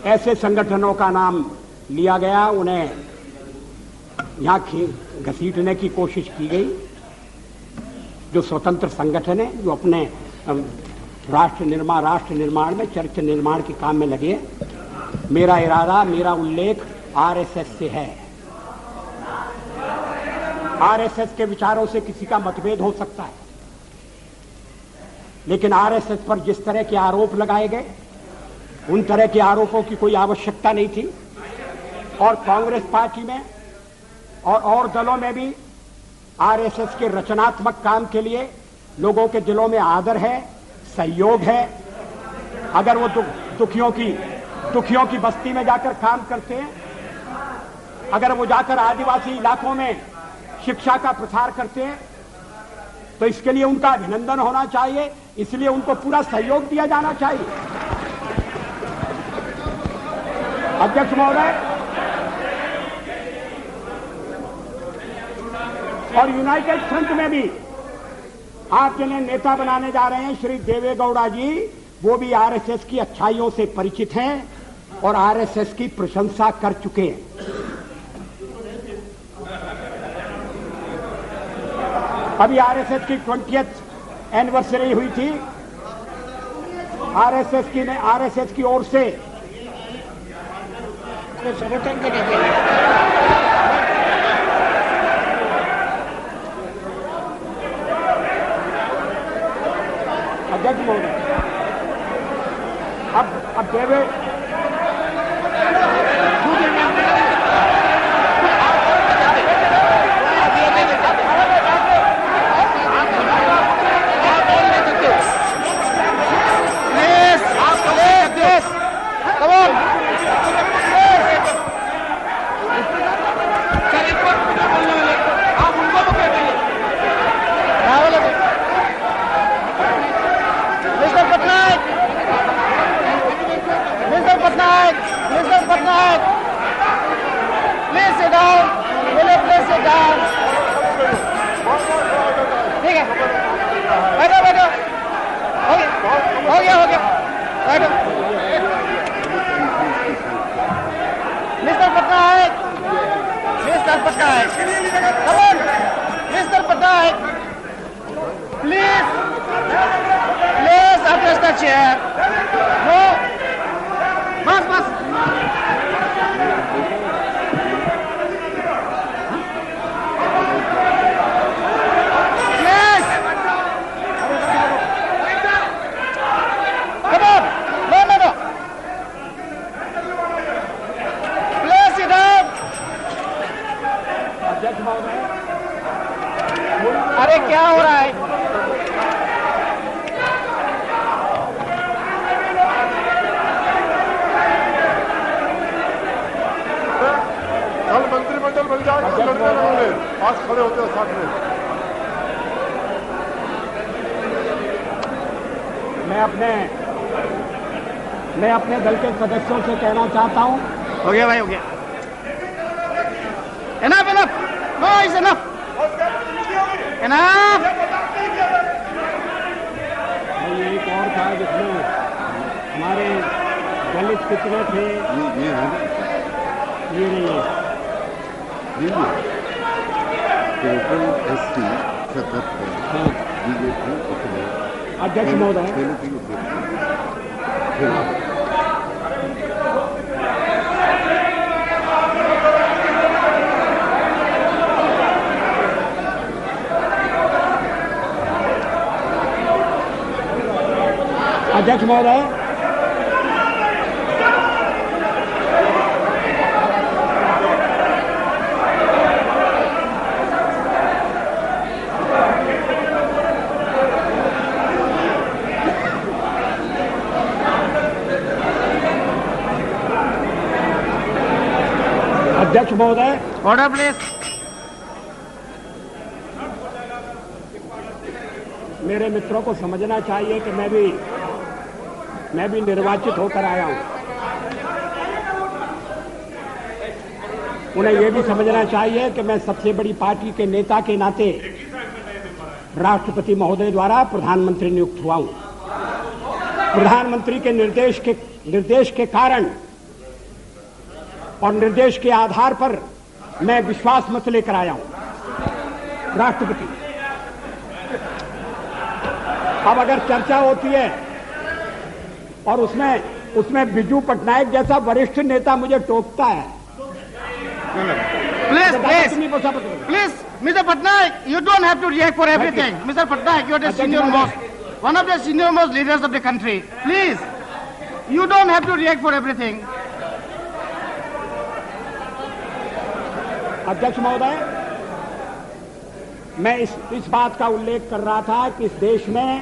ऐसे संगठनों का नाम लिया गया, उन्हें यहां घसीटने की कोशिश की गई, जो स्वतंत्र संगठन है, जो अपने राष्ट्र निर्माण में, चरित्र निर्माण के काम में लगे। मेरा इरादा, मेरा उल्लेख आरएसएस से है। आरएसएस के विचारों से किसी का मतभेद हो सकता है, लेकिन आरएसएस पर जिस तरह के आरोप लगाए गए, उन तरह के आरोपों की कोई आवश्यकता नहीं थी। और कांग्रेस पार्टी में और दलों में भी आरएसएस के रचनात्मक काम के लिए लोगों के दिलों में आदर है, सहयोग है। अगर वो दुखियों की बस्ती में जाकर काम करते हैं, अगर वो जाकर आदिवासी इलाकों में शिक्षा का प्रसार करते हैं, तो इसके लिए उनका अभिनंदन होना चाहिए, इसलिए उनको पूरा सहयोग दिया जाना चाहिए। अध्यक्ष महोदय, और यूनाइटेड फ्रंट में भी आप जिन्हें नेता बनाने जा रहे हैं श्री देवेगौड़ा जी, वो भी आरएसएस की अच्छाइयों से परिचित हैं और आरएसएस की प्रशंसा कर चुके हैं। अभी आरएसएस की 20th एनिवर्सरी हुई थी। आरएसएस की ओर से संगठन के अध्यक्ष महोदय, अब देवे अरे क्या हो रहा है? कल मंत्रिमंडल बन जाएगा, आज खड़े होते हैं साथ में। मैं अपने दल के सदस्यों से कहना चाहता हूं। हो गया भाई, हो गया। Enough, enough. No, it's enough. Enough. एक और था जिसमें हमारे दलित कितने थे, ये है ये नहीं है। टोटल SC 77, बीजेपी उतने। अध्यक्ष महोदय, अध्यक्ष महोदय, अध्यक्ष महोदय, Order, please. मेरे मित्रों को समझना चाहिए कि मैं भी निर्वाचित होकर आया हूं। उन्हें यह भी समझना चाहिए कि मैं सबसे बड़ी पार्टी के नेता के नाते राष्ट्रपति महोदय द्वारा प्रधानमंत्री नियुक्त हुआ हूं। प्रधानमंत्री के निर्देश के कारण और निर्देश के आधार पर मैं विश्वास मत लेकर आया हूं। राष्ट्रपति, अब अगर चर्चा होती है और उसमें बिजू पटनायक जैसा वरिष्ठ नेता मुझे टोकता है। Please, Mr. Patnaik, you don't have to react for everything. Mr. Patnaik, you are the senior most, one of the senior most leaders of the country. Please, you don't have to react for everything. अध्यक्ष महोदय, मैं इस बात का उल्लेख कर रहा था कि इस देश में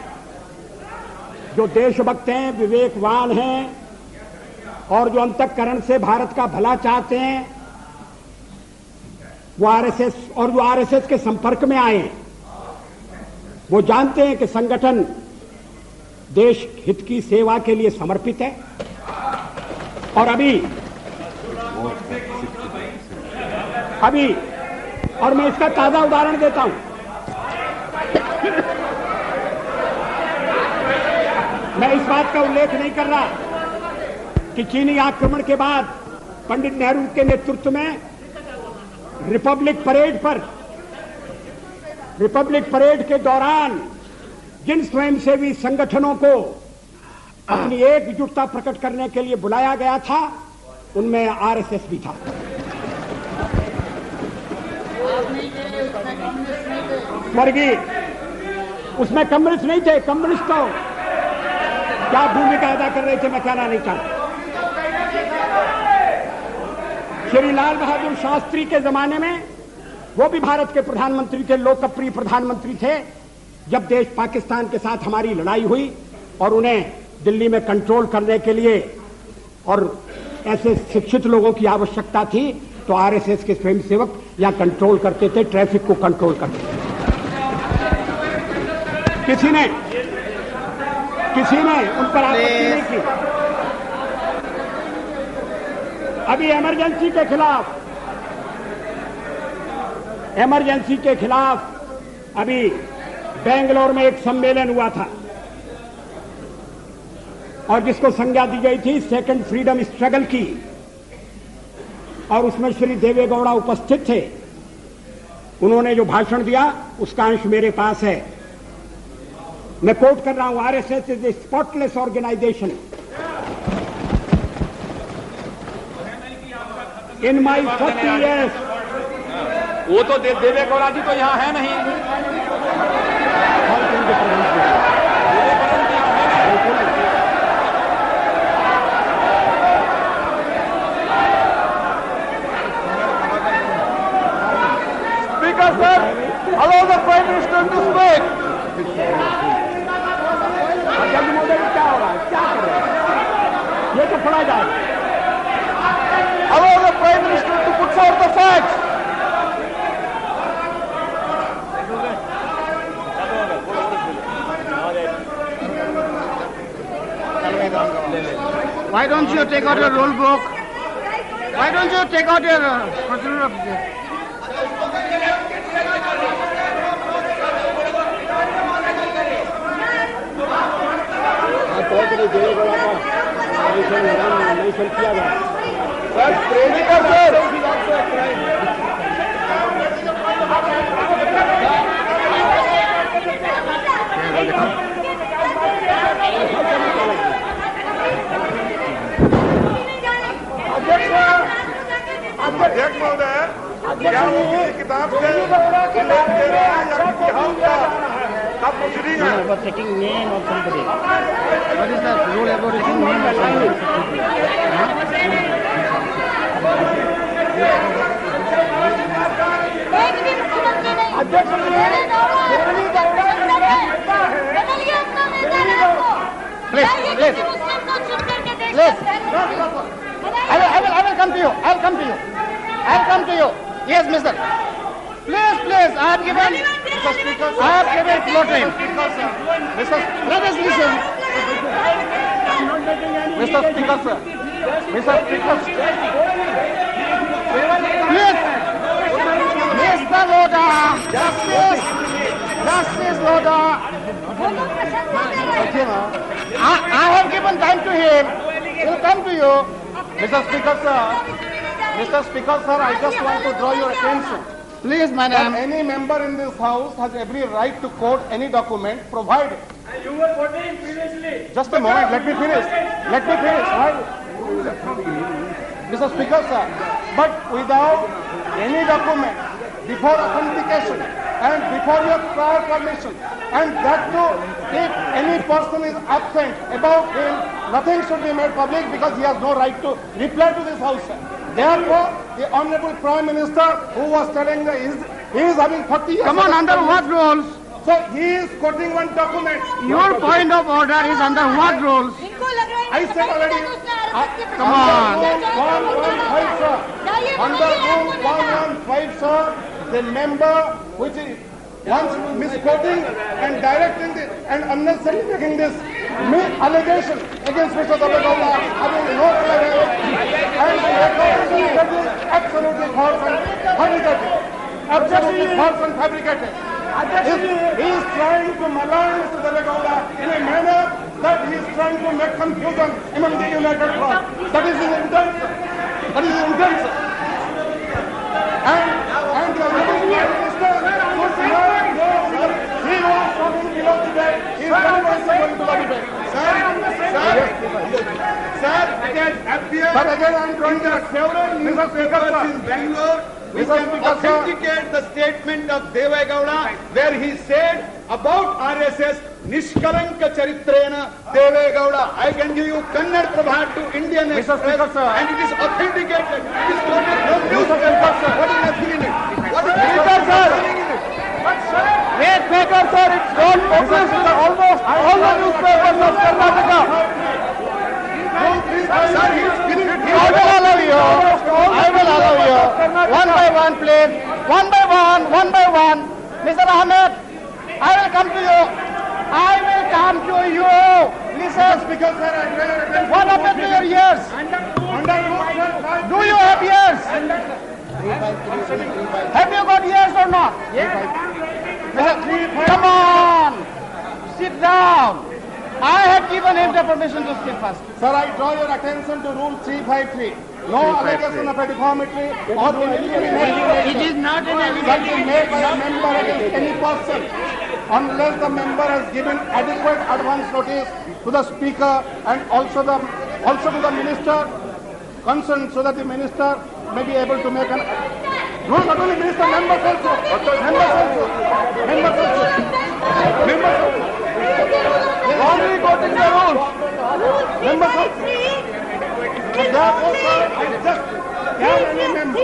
जो देशभक्त हैं, विवेकवान हैं और जो अंतःकरण से भारत का भला चाहते हैं, वो आरएसएस के संपर्क में आए हैं। वो जानते हैं कि संगठन देश हित की सेवा के लिए समर्पित है। और और मैं इसका ताजा उदाहरण देता हूं। मैं इस बात का उल्लेख नहीं कर रहा कि चीनी आक्रमण के बाद पंडित नेहरू के नेतृत्व में रिपब्लिक परेड के दौरान जिन स्वयंसेवी संगठनों को अपनी एकजुटता प्रकट करने के लिए बुलाया गया था, उनमें आरएसएस भी था। स्वर्गीय, उसमें कम्युनिस्ट नहीं थे। कम्युनिस्ट तो क्या भूमिका अदा कर रहे थे मैं कहना नहीं चाहता। श्री लाल बहादुर शास्त्री के जमाने में वो भी भारत के प्रधानमंत्री थे, लोकप्रिय प्रधानमंत्री थे। जब देश पाकिस्तान के साथ हमारी लड़ाई हुई और उन्हें दिल्ली में कंट्रोल करने के लिए और ऐसे शिक्षित लोगों की आवश्यकता थी, तो आरएसएस के स्वयंसेवक यहां कंट्रोल करते थे, ट्रैफिक को कंट्रोल करते थे। किसी ने उन पर आपत्ति नहीं की। अभी इमरजेंसी के खिलाफ अभी बेंगलोर में एक सम्मेलन हुआ था और जिसको संज्ञा दी गई थी सेकंड फ्रीडम स्ट्रगल की, और उसमें श्री देवेगौड़ा उपस्थित थे। उन्होंने जो भाषण दिया उसका अंश मेरे पास है। मैं कोट कर रहा हूं, RSS is a spotless organisation. In my 40 years, वो तो देवेगौड़ा जी तो यहाँ है नहीं। Speaker sir, allow the Prime Minister to speak. जज महोदय क्या हो रहा है, क्या कर रहे हैं? ये तो पढ़ा जाए। Allow the Prime Minister to put forth the facts. Why don't you take out your rule book? Why don't you take out your procedural अध्यक्ष महोदय, क्या वो किसी किताब से उल्लेख दे रहे हैं या किसी हाउस का आप प्रोसीडिंग है? about taking name of somebody. What is the rule about taking name of somebody? I will come to you. I'll come to you. Yes, mister. Please, I have given floor time. Let us listen. Mr. Speaker, sir. Please. Mr. Loda. Justice Loda. I have given time to him. He'll come to you. Mr. Speaker, sir, I just want to draw your attention. Please, madam. Any member in this house has every right to quote any document provided. You were quoting previously. Just a moment, let me finish. Right? Mr. Speaker, sir, but without any document, before authentication and before your prior permission, and that too, if any person is absent about him, nothing should be made public because he has no right to reply to this house, sir. Therefore, the Honorable Prime Minister, who was telling that he is having 40 years... Come on, under what rules? So he is quoting one document. Your point of order is under what rules? I said already. Come on. 115, sir. Under rule 115, sir, the member which is once misquoting and directing this and unnecessarily making this allegation against Mr. Davegowda having no relevance and absolutely false and fabricated. He is trying to malign Mr. Davegowda in a manner that he is trying to make confusion among the United Front. That is his intent. And the Prime Minister could not go because he was talking below the bed. He is very much going to the debate. Sir, but again I am trying to several newspapers in Bangalore which authenticate the statement of Devegowda where he said about RSS, Nishkalanka Charitrena Devegowda. I can give you Kannada Prabha to Indian Express and it is authenticated. It is quoted from newspaper, sir. What is nothing in it? What is Speaker, sir? Wait, Speaker, sir, it's not published in almost all the newspapers of Karnataka. Sir, I will allow you. One by one, please. One by one. Mr. Ahmed, I will come to you. Listen, Speaker, sir, what happened to your ears? Do you have ears? Have you got ears or not? Come on. Sit down. I have given him the permission to speak first. Sir, I draw your attention to Rule 353. No allegation of a deformity or incrimination. It is not an allegation made by a member against any person unless the member has given adequate advance notice to the Speaker and also to the Minister concerned so that the Minister may be able to make an... No, not only Minister, members also. Wrongly quoting the rules. Members also. Therefore, sir, I just can any member.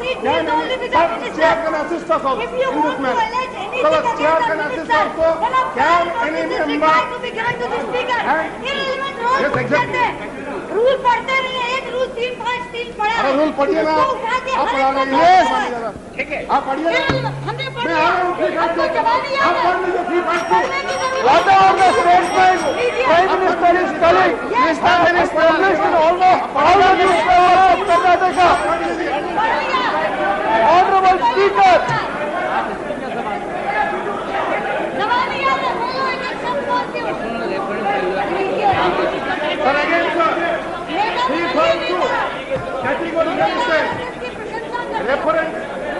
It is only with the minister. Chair can assist us also If you in this want to matter. allege anything Chair against can the assist minister, also. then a Can file any notice is member? required to be given to the speaker. Irrelevant rules Yes, exactly. Rule पढ़ते नहीं है, एक रूल 3-5-3 पढ़ा है। अरे रूल पढ़िए ना, उसको उठा के आप हर पढ़ा एक लेंगे। को पढ़ा है। ठीक है, आप पढ़िए ना। हमने पढ़ मैं लिया। आ रहा हूँ, ठीक है, हमको जवाब नहीं आप आता। पढ़ लीजिए, ठीक है। पढ़ने की जरूरत Order on the statement. लीजिए। Prime Minister is telling. Yes, Mr. Minister, almost all the newspapers of Karnataka. पढ़ लिया। Honorable Speaker. जवाब नहीं आता, बोलो एक एक शब्द बोलती हूँ। लीजिए। Sir, again, sir. मेरा He पढ़िए wants नहीं to था। categorically say, इसकी प्रशंसा करते हैं। reference,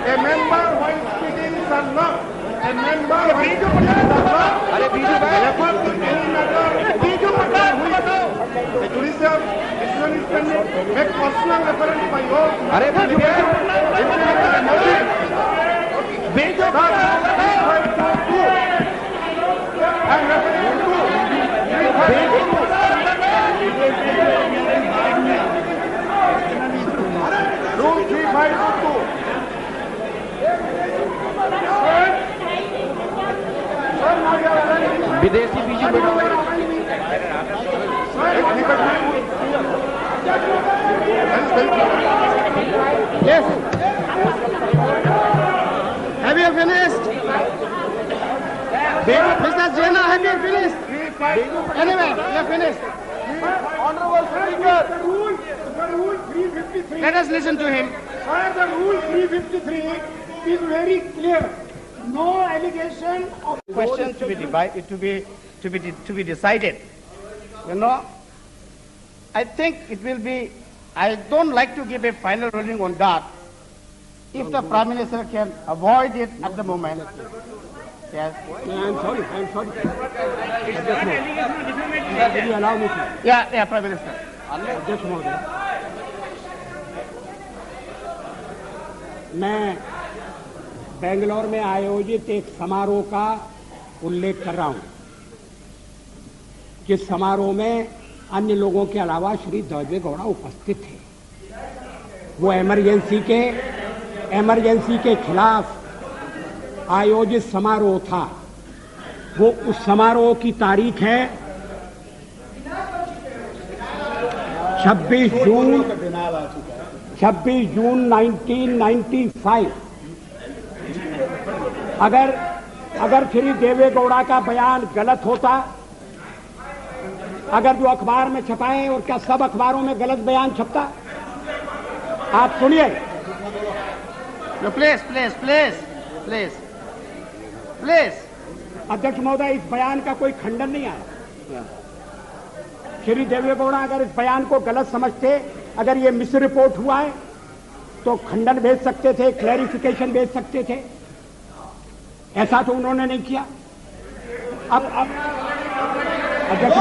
a member while speaking shall not, a member while speaking shall not, refer to any matter, the judicial decision is pending, make personal reference by your, implement the motive. And referring to Rule 352. विदेशी बीजू बेटा Yes. Have you finished? Mr. Jena, have you finished? Anyway, you are finished. Honorable Speaker, the rule 353. Let us listen to him. Sir, the rule 353 is very clear. No allegation of Questions to be decided. You know, I think it will be. I don't like to give a final ruling on that. If the Prime Minister can avoid it at the moment. Yes. I'm sorry. Sir, will you allow me to? Yeah, Prime Minister. अध्यक्ष महोदय, मैं बेंगलोर में आयोजित एक समारोह का उल्लेख कर रहा हूं, जिस समारोह में अन्य लोगों के अलावा श्री देवेगौड़ा उपस्थित थे। वो इमरजेंसी के खिलाफ आयोजित समारोह था। वो उस समारोह की तारीख है 26 जून 1995। अगर श्री देवेगौड़ा का बयान गलत होता, अगर जो अखबार में छपाए और क्या सब अखबारों में गलत बयान छपता? आप सुनिए। No, please. अध्यक्ष महोदय, इस बयान का कोई खंडन नहीं आया। श्री देवेगौड़ा अगर इस बयान को गलत समझते, अगर ये मिस रिपोर्ट हुआ है तो खंडन भेज सकते थे, क्लैरिफिकेशन भेज सकते थे। ऐसा तो उन्होंने नहीं किया। अब अध्यक्ष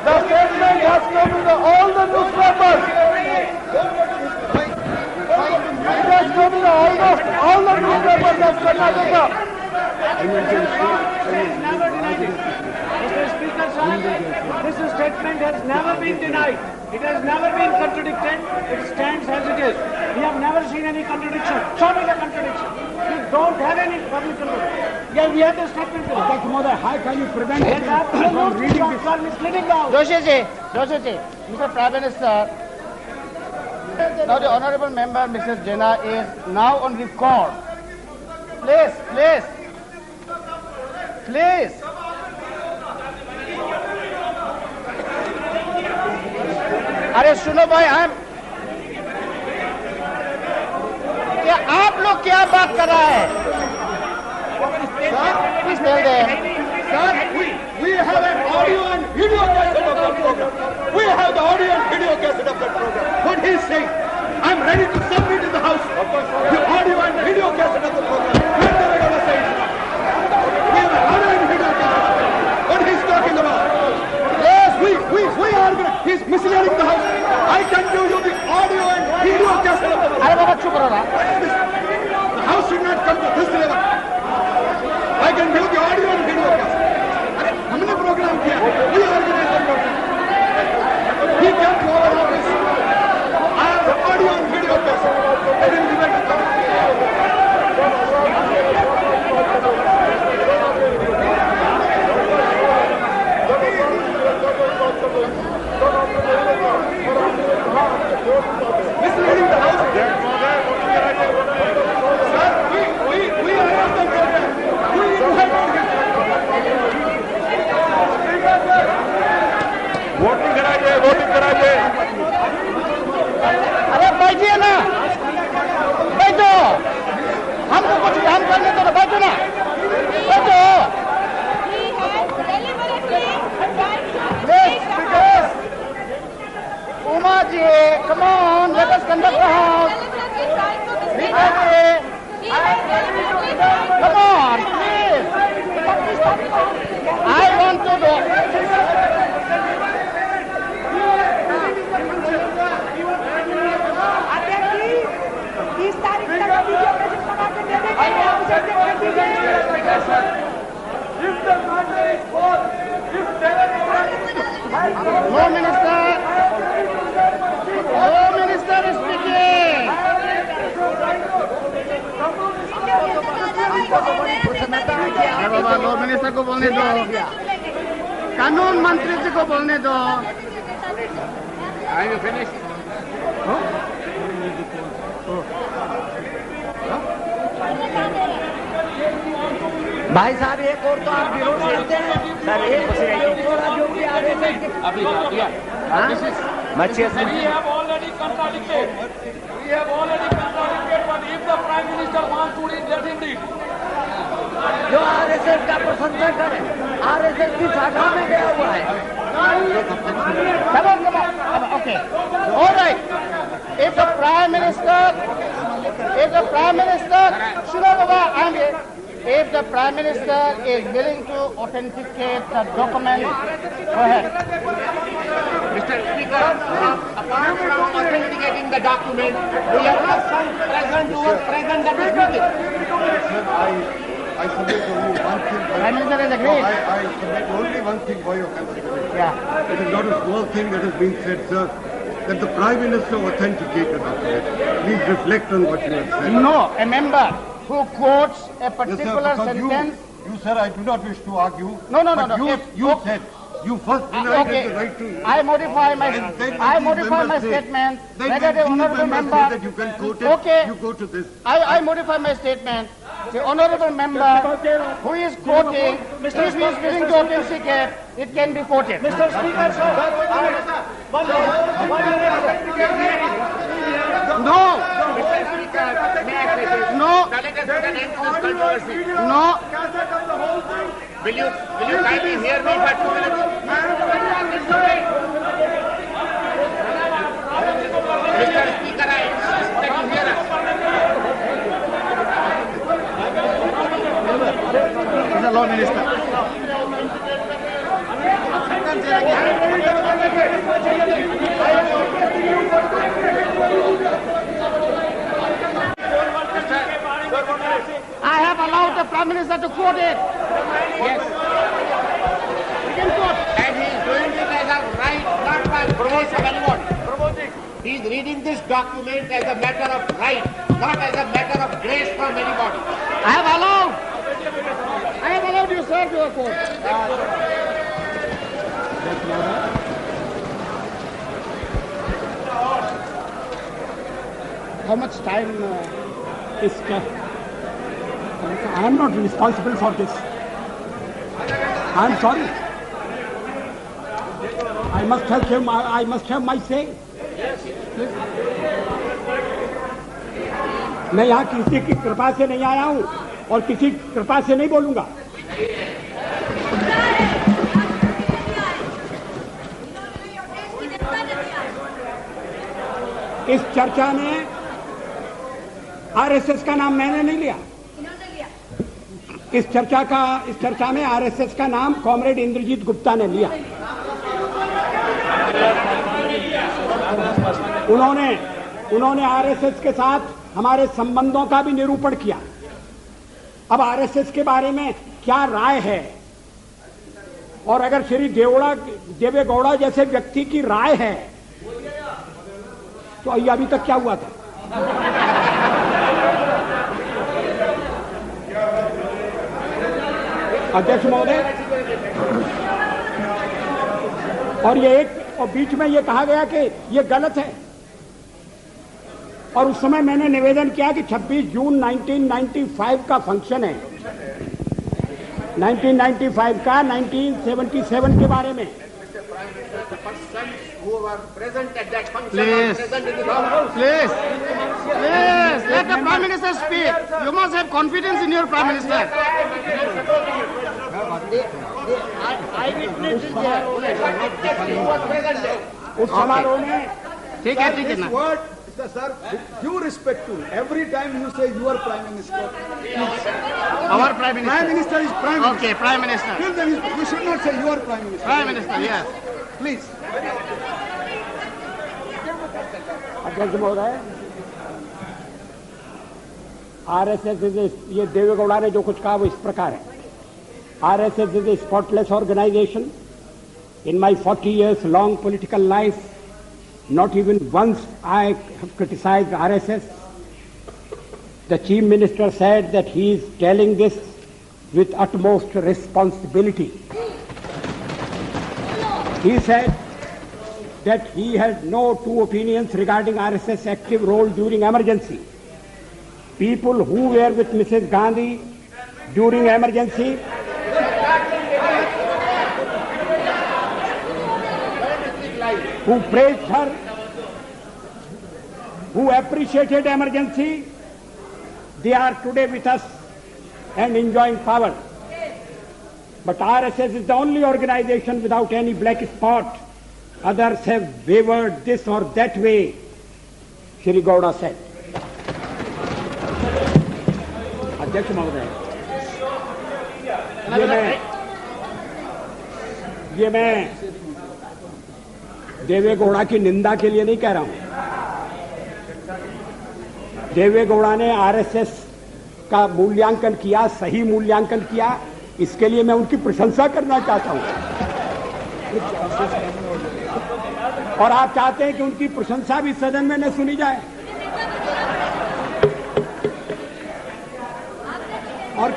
the statement has come to all the newspapers. It has come to almost all the newspapers of Karnataka. Mr. Speaker, sir, this statement has never been denied. It has never been contradicted. It stands as it is. We have never seen any contradiction. Show me the contradiction. We don't have any public contradiction. Yeah, we have the statement. अध्यक्ष महोदय, how can you prevent Yes, absolutely. You are misleading now. Joshi, Mr. Prime Minister, now the honorable member, Mrs. Jena, is now on record. Please. अरे सुनो भाई, क्या आप लोग क्या बात कर रहा है? Please tell them. Sir, we have an audio and video cassette of that program. We have the audio and video cassette of that program. What he is saying, I'm ready to submit in the House the audio and video cassette of the program. What the regular says. We have an audio and video cassette. What he's talking about. Yes, we are going. He's misleading the House. I can give you the audio and video cassette of the program. अरे बाबा चुप रहो ना। The House should not come to this level. अरे बाबा लॉ मिनिस्टर को बोलने दो, कानून मंत्री जी को बोलने दो। Are you finished? भाई साहब एक और तो आप विरोध करते हैं सर, जो भी आ रहे थे अभी बच्चे We have already contradicted. We have already contradicted, but if the Prime Minister wants to read, let him read. जो आरएसएस का प्रशंसा करे, आरएसएस की शाखा में गया हुआ है। Come on. Okay. All right. If the Prime Minister, if the Prime Minister is willing to authenticate the document, go ahead. Mr. Speaker, apart from authenticating the document, we have present to us present at this meeting. I submit only one thing. Prime Minister is agreed. I submit only one thing for your consideration. Yeah. It is not a small thing that has been said, sir, that the Prime Minister authenticated the document. Please reflect on what you have said. No, a member who quotes a Yes, particular sir, because sentence. you, sir, I do not wish to argue. No. You said, you first denied Okay, the right to... I modify my And then statement. Then Whether the these honourable members member, say that you can quote it, Okay. you go to this. I modify my statement. The honourable member who is quoting, if he is willing to authenticate, it can be quoted. Mr. Speaker, sir, No, Mr. Speaker, may I say this? no, Now let us put an end to this controversy. no. Will you kindly hear me for 2 minutes? Mr. Speaker, I insist that you hear us. The law minister. I have allowed the Prime Minister to quote it. Yes. He can quote. And he is doing it as a right, not by grace of anyone. He is reading this document as a matter of right, not as a matter of grace from anybody. I have allowed you, sir, to quote. How much time is left? I am not responsible for this. I am sorry. I must have my say. मैं यहाँ किसी की कृपा से नहीं आया हूँ और किसी कृपा से नहीं बोलूंगा। इस चर्चा में आरएसएस का नाम मैंने नहीं लिया। इस चर्चा में आरएसएस का नाम कॉमरेड इंद्रजीत गुप्ता ने लिया। उन्होंने आरएसएस के साथ हमारे संबंधों का भी निरूपण किया। अब आरएसएस के बारे में क्या राय है, और अगर श्री देवेगौड़ा जैसे व्यक्ति की राय है तो ये अभी तक क्या हुआ था? अध्यक्ष महोदय, और बीच में ये कहा गया कि ये गलत है, और उस समय मैंने निवेदन किया कि 26 जून 1995 का फंक्शन है, 1995 का 1977 के बारे में। Who were present at that function Please. are present in the house. Please, let the Prime Minister speak. You must have confidence in your Prime Minister. eyewitnesses there. उस समारोह में ठीक है This ना। word, sir, due respect to every time you say your Prime Minister. Our Prime Minister. Prime Minister is Prime Minister. Okay, Prime Minister. Till then, you should not say your Prime Minister. Prime Minister, yes. Please. अध्यक्ष महोदय, आरएसएस ये देवेगौड़ा ने जो कुछ कहा वो इस प्रकार है। RSS is a spotless organisation. In my 40 years long political life, not even once I have criticized RSS. The Chief Minister said that he is telling this with utmost responsibility. He said that he had no two opinions regarding RSS active role during emergency. People who were with Mrs. Gandhi during emergency who praised her, who appreciated emergency, they are today with us and enjoying power. But RSS is the only organization without any black spot. Others have wavered this or that way, Shri Gowda said. अध्यक्ष महोदय, ये मैं देवे गौड़ा की निंदा के लिए नहीं कह रहा हूं। देवे गौड़ा ने आरएसएस का मूल्यांकन किया, सही मूल्यांकन किया, इसके लिए मैं उनकी प्रशंसा करना चाहता हूं। और आप चाहते हैं कि उनकी प्रशंसा भी सदन में न सुनी जाए और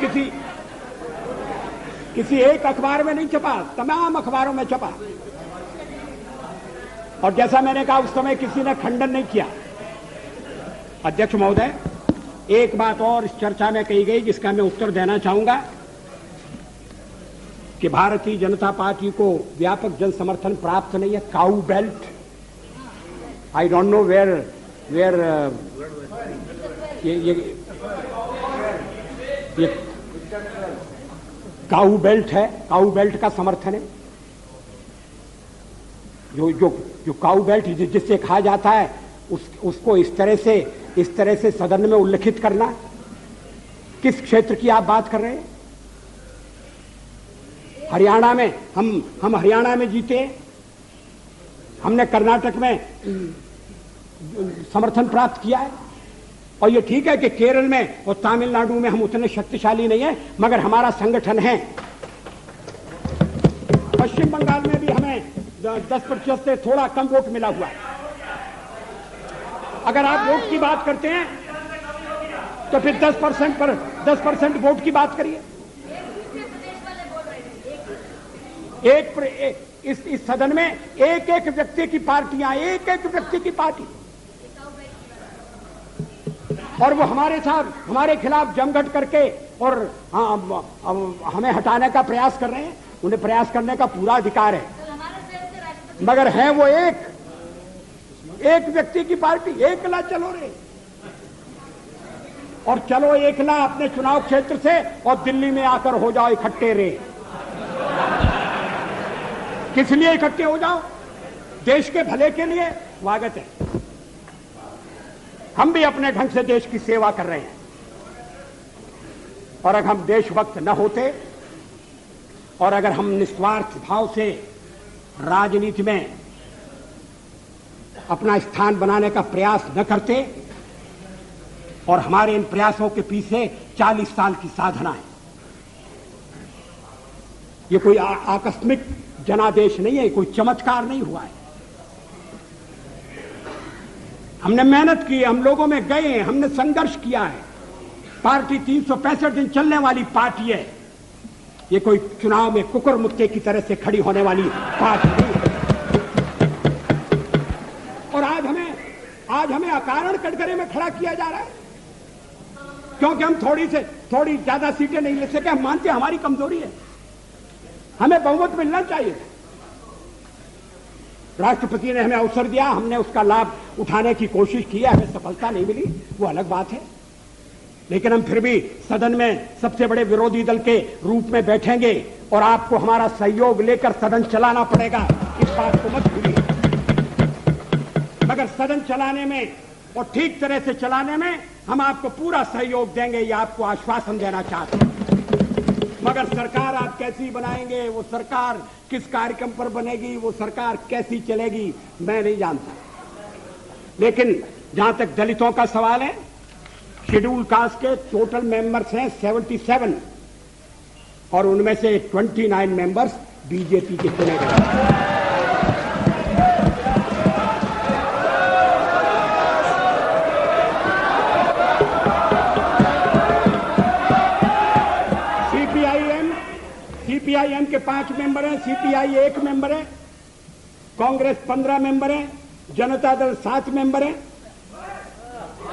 किसी एक अखबार में नहीं छपा, तमाम अखबारों में छपा। और जैसा मैंने कहा उस समय किसी ने खंडन नहीं किया। अध्यक्ष महोदय, एक बात और इस चर्चा में कही गई जिसका मैं उत्तर देना चाहूंगा कि भारतीय जनता पार्टी को व्यापक जन समर्थन प्राप्त नहीं है। Cow belt, I don't know where ये काऊ बेल्ट है, काऊ बेल्ट का समर्थन है। जो काऊ बेल्ट जिससे कहा जाता है उसको इस तरह से सदन में उल्लेखित करना, किस क्षेत्र की आप बात कर रहे हैं? हरियाणा में हम हरियाणा में जीते, हमने कर्नाटक में समर्थन प्राप्त किया है। और ये ठीक है कि केरल में और तमिलनाडु में हम उतने शक्तिशाली नहीं है, मगर हमारा संगठन है। पश्चिम बंगाल में भी हमें 10% से थोड़ा कम वोट मिला हुआ है। अगर आप वोट की बात करते हैं तो फिर 10% वोट की बात करिए। इस सदन में एक व्यक्ति की पार्टियां, एक व्यक्ति की पार्टी, और वो हमारे साथ हमारे खिलाफ जमघट करके और हमें हटाने का प्रयास कर रहे हैं। उन्हें प्रयास करने का पूरा अधिकार है, मगर है वो एक व्यक्ति की पार्टी। एकला चलो रे, और चलो एकला अपने चुनाव क्षेत्र से और दिल्ली में आकर हो जाओ इकट्ठे रे। किस लिए इकट्ठे हो जाओ? देश के भले के लिए। स्वागत है, हम भी अपने ढंग से देश की सेवा कर रहे हैं। और अगर हम देशभक्त न होते और अगर हम निस्वार्थ भाव से राजनीति में अपना स्थान बनाने का प्रयास न करते, और हमारे इन प्रयासों के पीछे 40 साल की साधना है। ये कोई आकस्मिक जनादेश नहीं है, कोई चमत्कार नहीं हुआ है। हमने मेहनत की, हम लोगों में गए, हमने संघर्ष किया है। पार्टी 365 दिन चलने वाली पार्टी है। ये कोई चुनाव में कुकुर मुक्के की तरह से खड़ी होने वाली पार्टी नहीं है। और आज हमें अकारण कटघरे में खड़ा किया जा रहा है क्योंकि हम थोड़ी ज्यादा सीटें नहीं ले सके। हम मानते हैं हमारी कमजोरी है, हमें बहुमत मिलना चाहिए। राष्ट्रपति ने हमें अवसर दिया, हमने उसका लाभ उठाने की कोशिश की है, हमें सफलता नहीं मिली, वो अलग बात है। लेकिन हम फिर भी सदन में सबसे बड़े विरोधी दल के रूप में बैठेंगे और आपको हमारा सहयोग लेकर सदन चलाना पड़ेगा, इस बात को मत भूलिए। मगर सदन चलाने में और ठीक तरह से चलाने में हम आपको पूरा सहयोग देंगे, ये आपको आश्वासन देना चाहते हैं। मगर सरकार आप कैसी बनाएंगे, वो सरकार किस कार्यक्रम पर बनेगी, वो सरकार कैसी चलेगी, मैं नहीं जानता। लेकिन जहां तक दलितों का सवाल है, शेड्यूल कास्ट के टोटल मेंबर्स हैं 77 और उनमें से 29 मेंबर्स बीजेपी के चुने गए। सीपीआईएम के 5 मेंबर हैं, सीपीआई 1 मेंबर है, कांग्रेस 15 मेंबर है, जनता दल 7 मेंबर है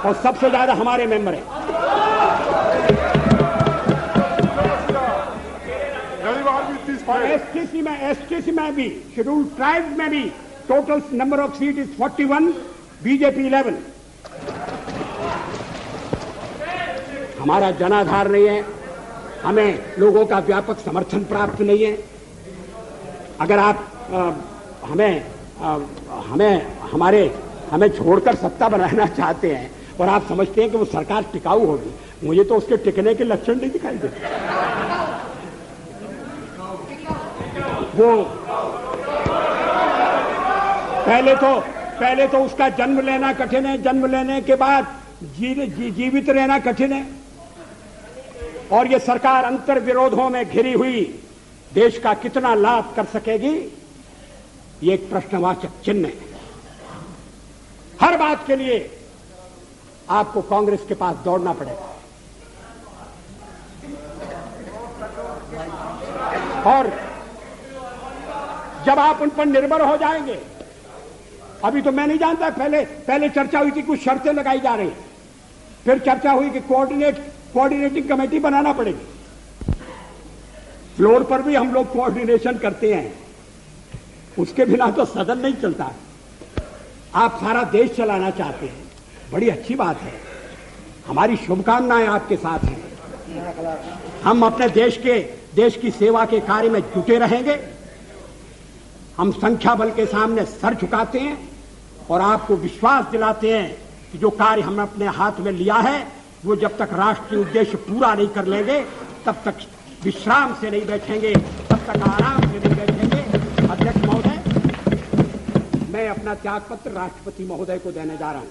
और सबसे ज्यादा हमारे मेंबर हैं। और एसटीसी में भी, शेड्यूल ट्राइब में भी total number of seat is 41, BJP 11। हमारा जनाधार नहीं है, हमें लोगों का व्यापक समर्थन प्राप्त नहीं है। अगर आप हमें छोड़कर सत्ता बनाना चाहते हैं और आप समझते हैं कि वो सरकार टिकाऊ होगी, मुझे तो उसके टिकने के लक्षण नहीं दिखाई देते। वो पहले तो उसका जन्म लेना कठिन है, जन्म लेने के बाद जीवित रहना कठिन है, और ये सरकार अंतर विरोधों में घिरी हुई देश का कितना लाभ कर सकेगी, ये एक प्रश्नवाचक चिन्ह है। हर बात के लिए आपको कांग्रेस के पास दौड़ना पड़ेगा, और जब आप उन पर निर्भर हो जाएंगे, अभी तो मैं नहीं जानता, पहले चर्चा हुई थी, कुछ शर्तें लगाई जा रही, फिर चर्चा हुई कि कोऑर्डिनेटिंग कमेटी बनाना पड़ेगी। फ्लोर पर भी हम लोग कोऑर्डिनेशन करते हैं, उसके बिना तो सदन नहीं चलता। आप सारा देश चलाना चाहते हैं, बड़ी अच्छी बात है, हमारी शुभकामनाएं आपके साथ हैं। हम अपने देश की सेवा के कार्य में जुटे रहेंगे। हम संख्या बल के सामने सर झुकाते हैं और आपको विश्वास दिलाते हैं कि जो कार्य हमने अपने हाथ में लिया है, वो जब तक राष्ट्रीय उद्देश्य पूरा नहीं कर लेंगे, तब तक विश्राम से नहीं बैठेंगे, तब तक आराम से नहीं बैठेंगे। अध्यक्ष महोदय, मैं अपना त्यागपत्र राष्ट्रपति महोदय को देने जा रहा हूं।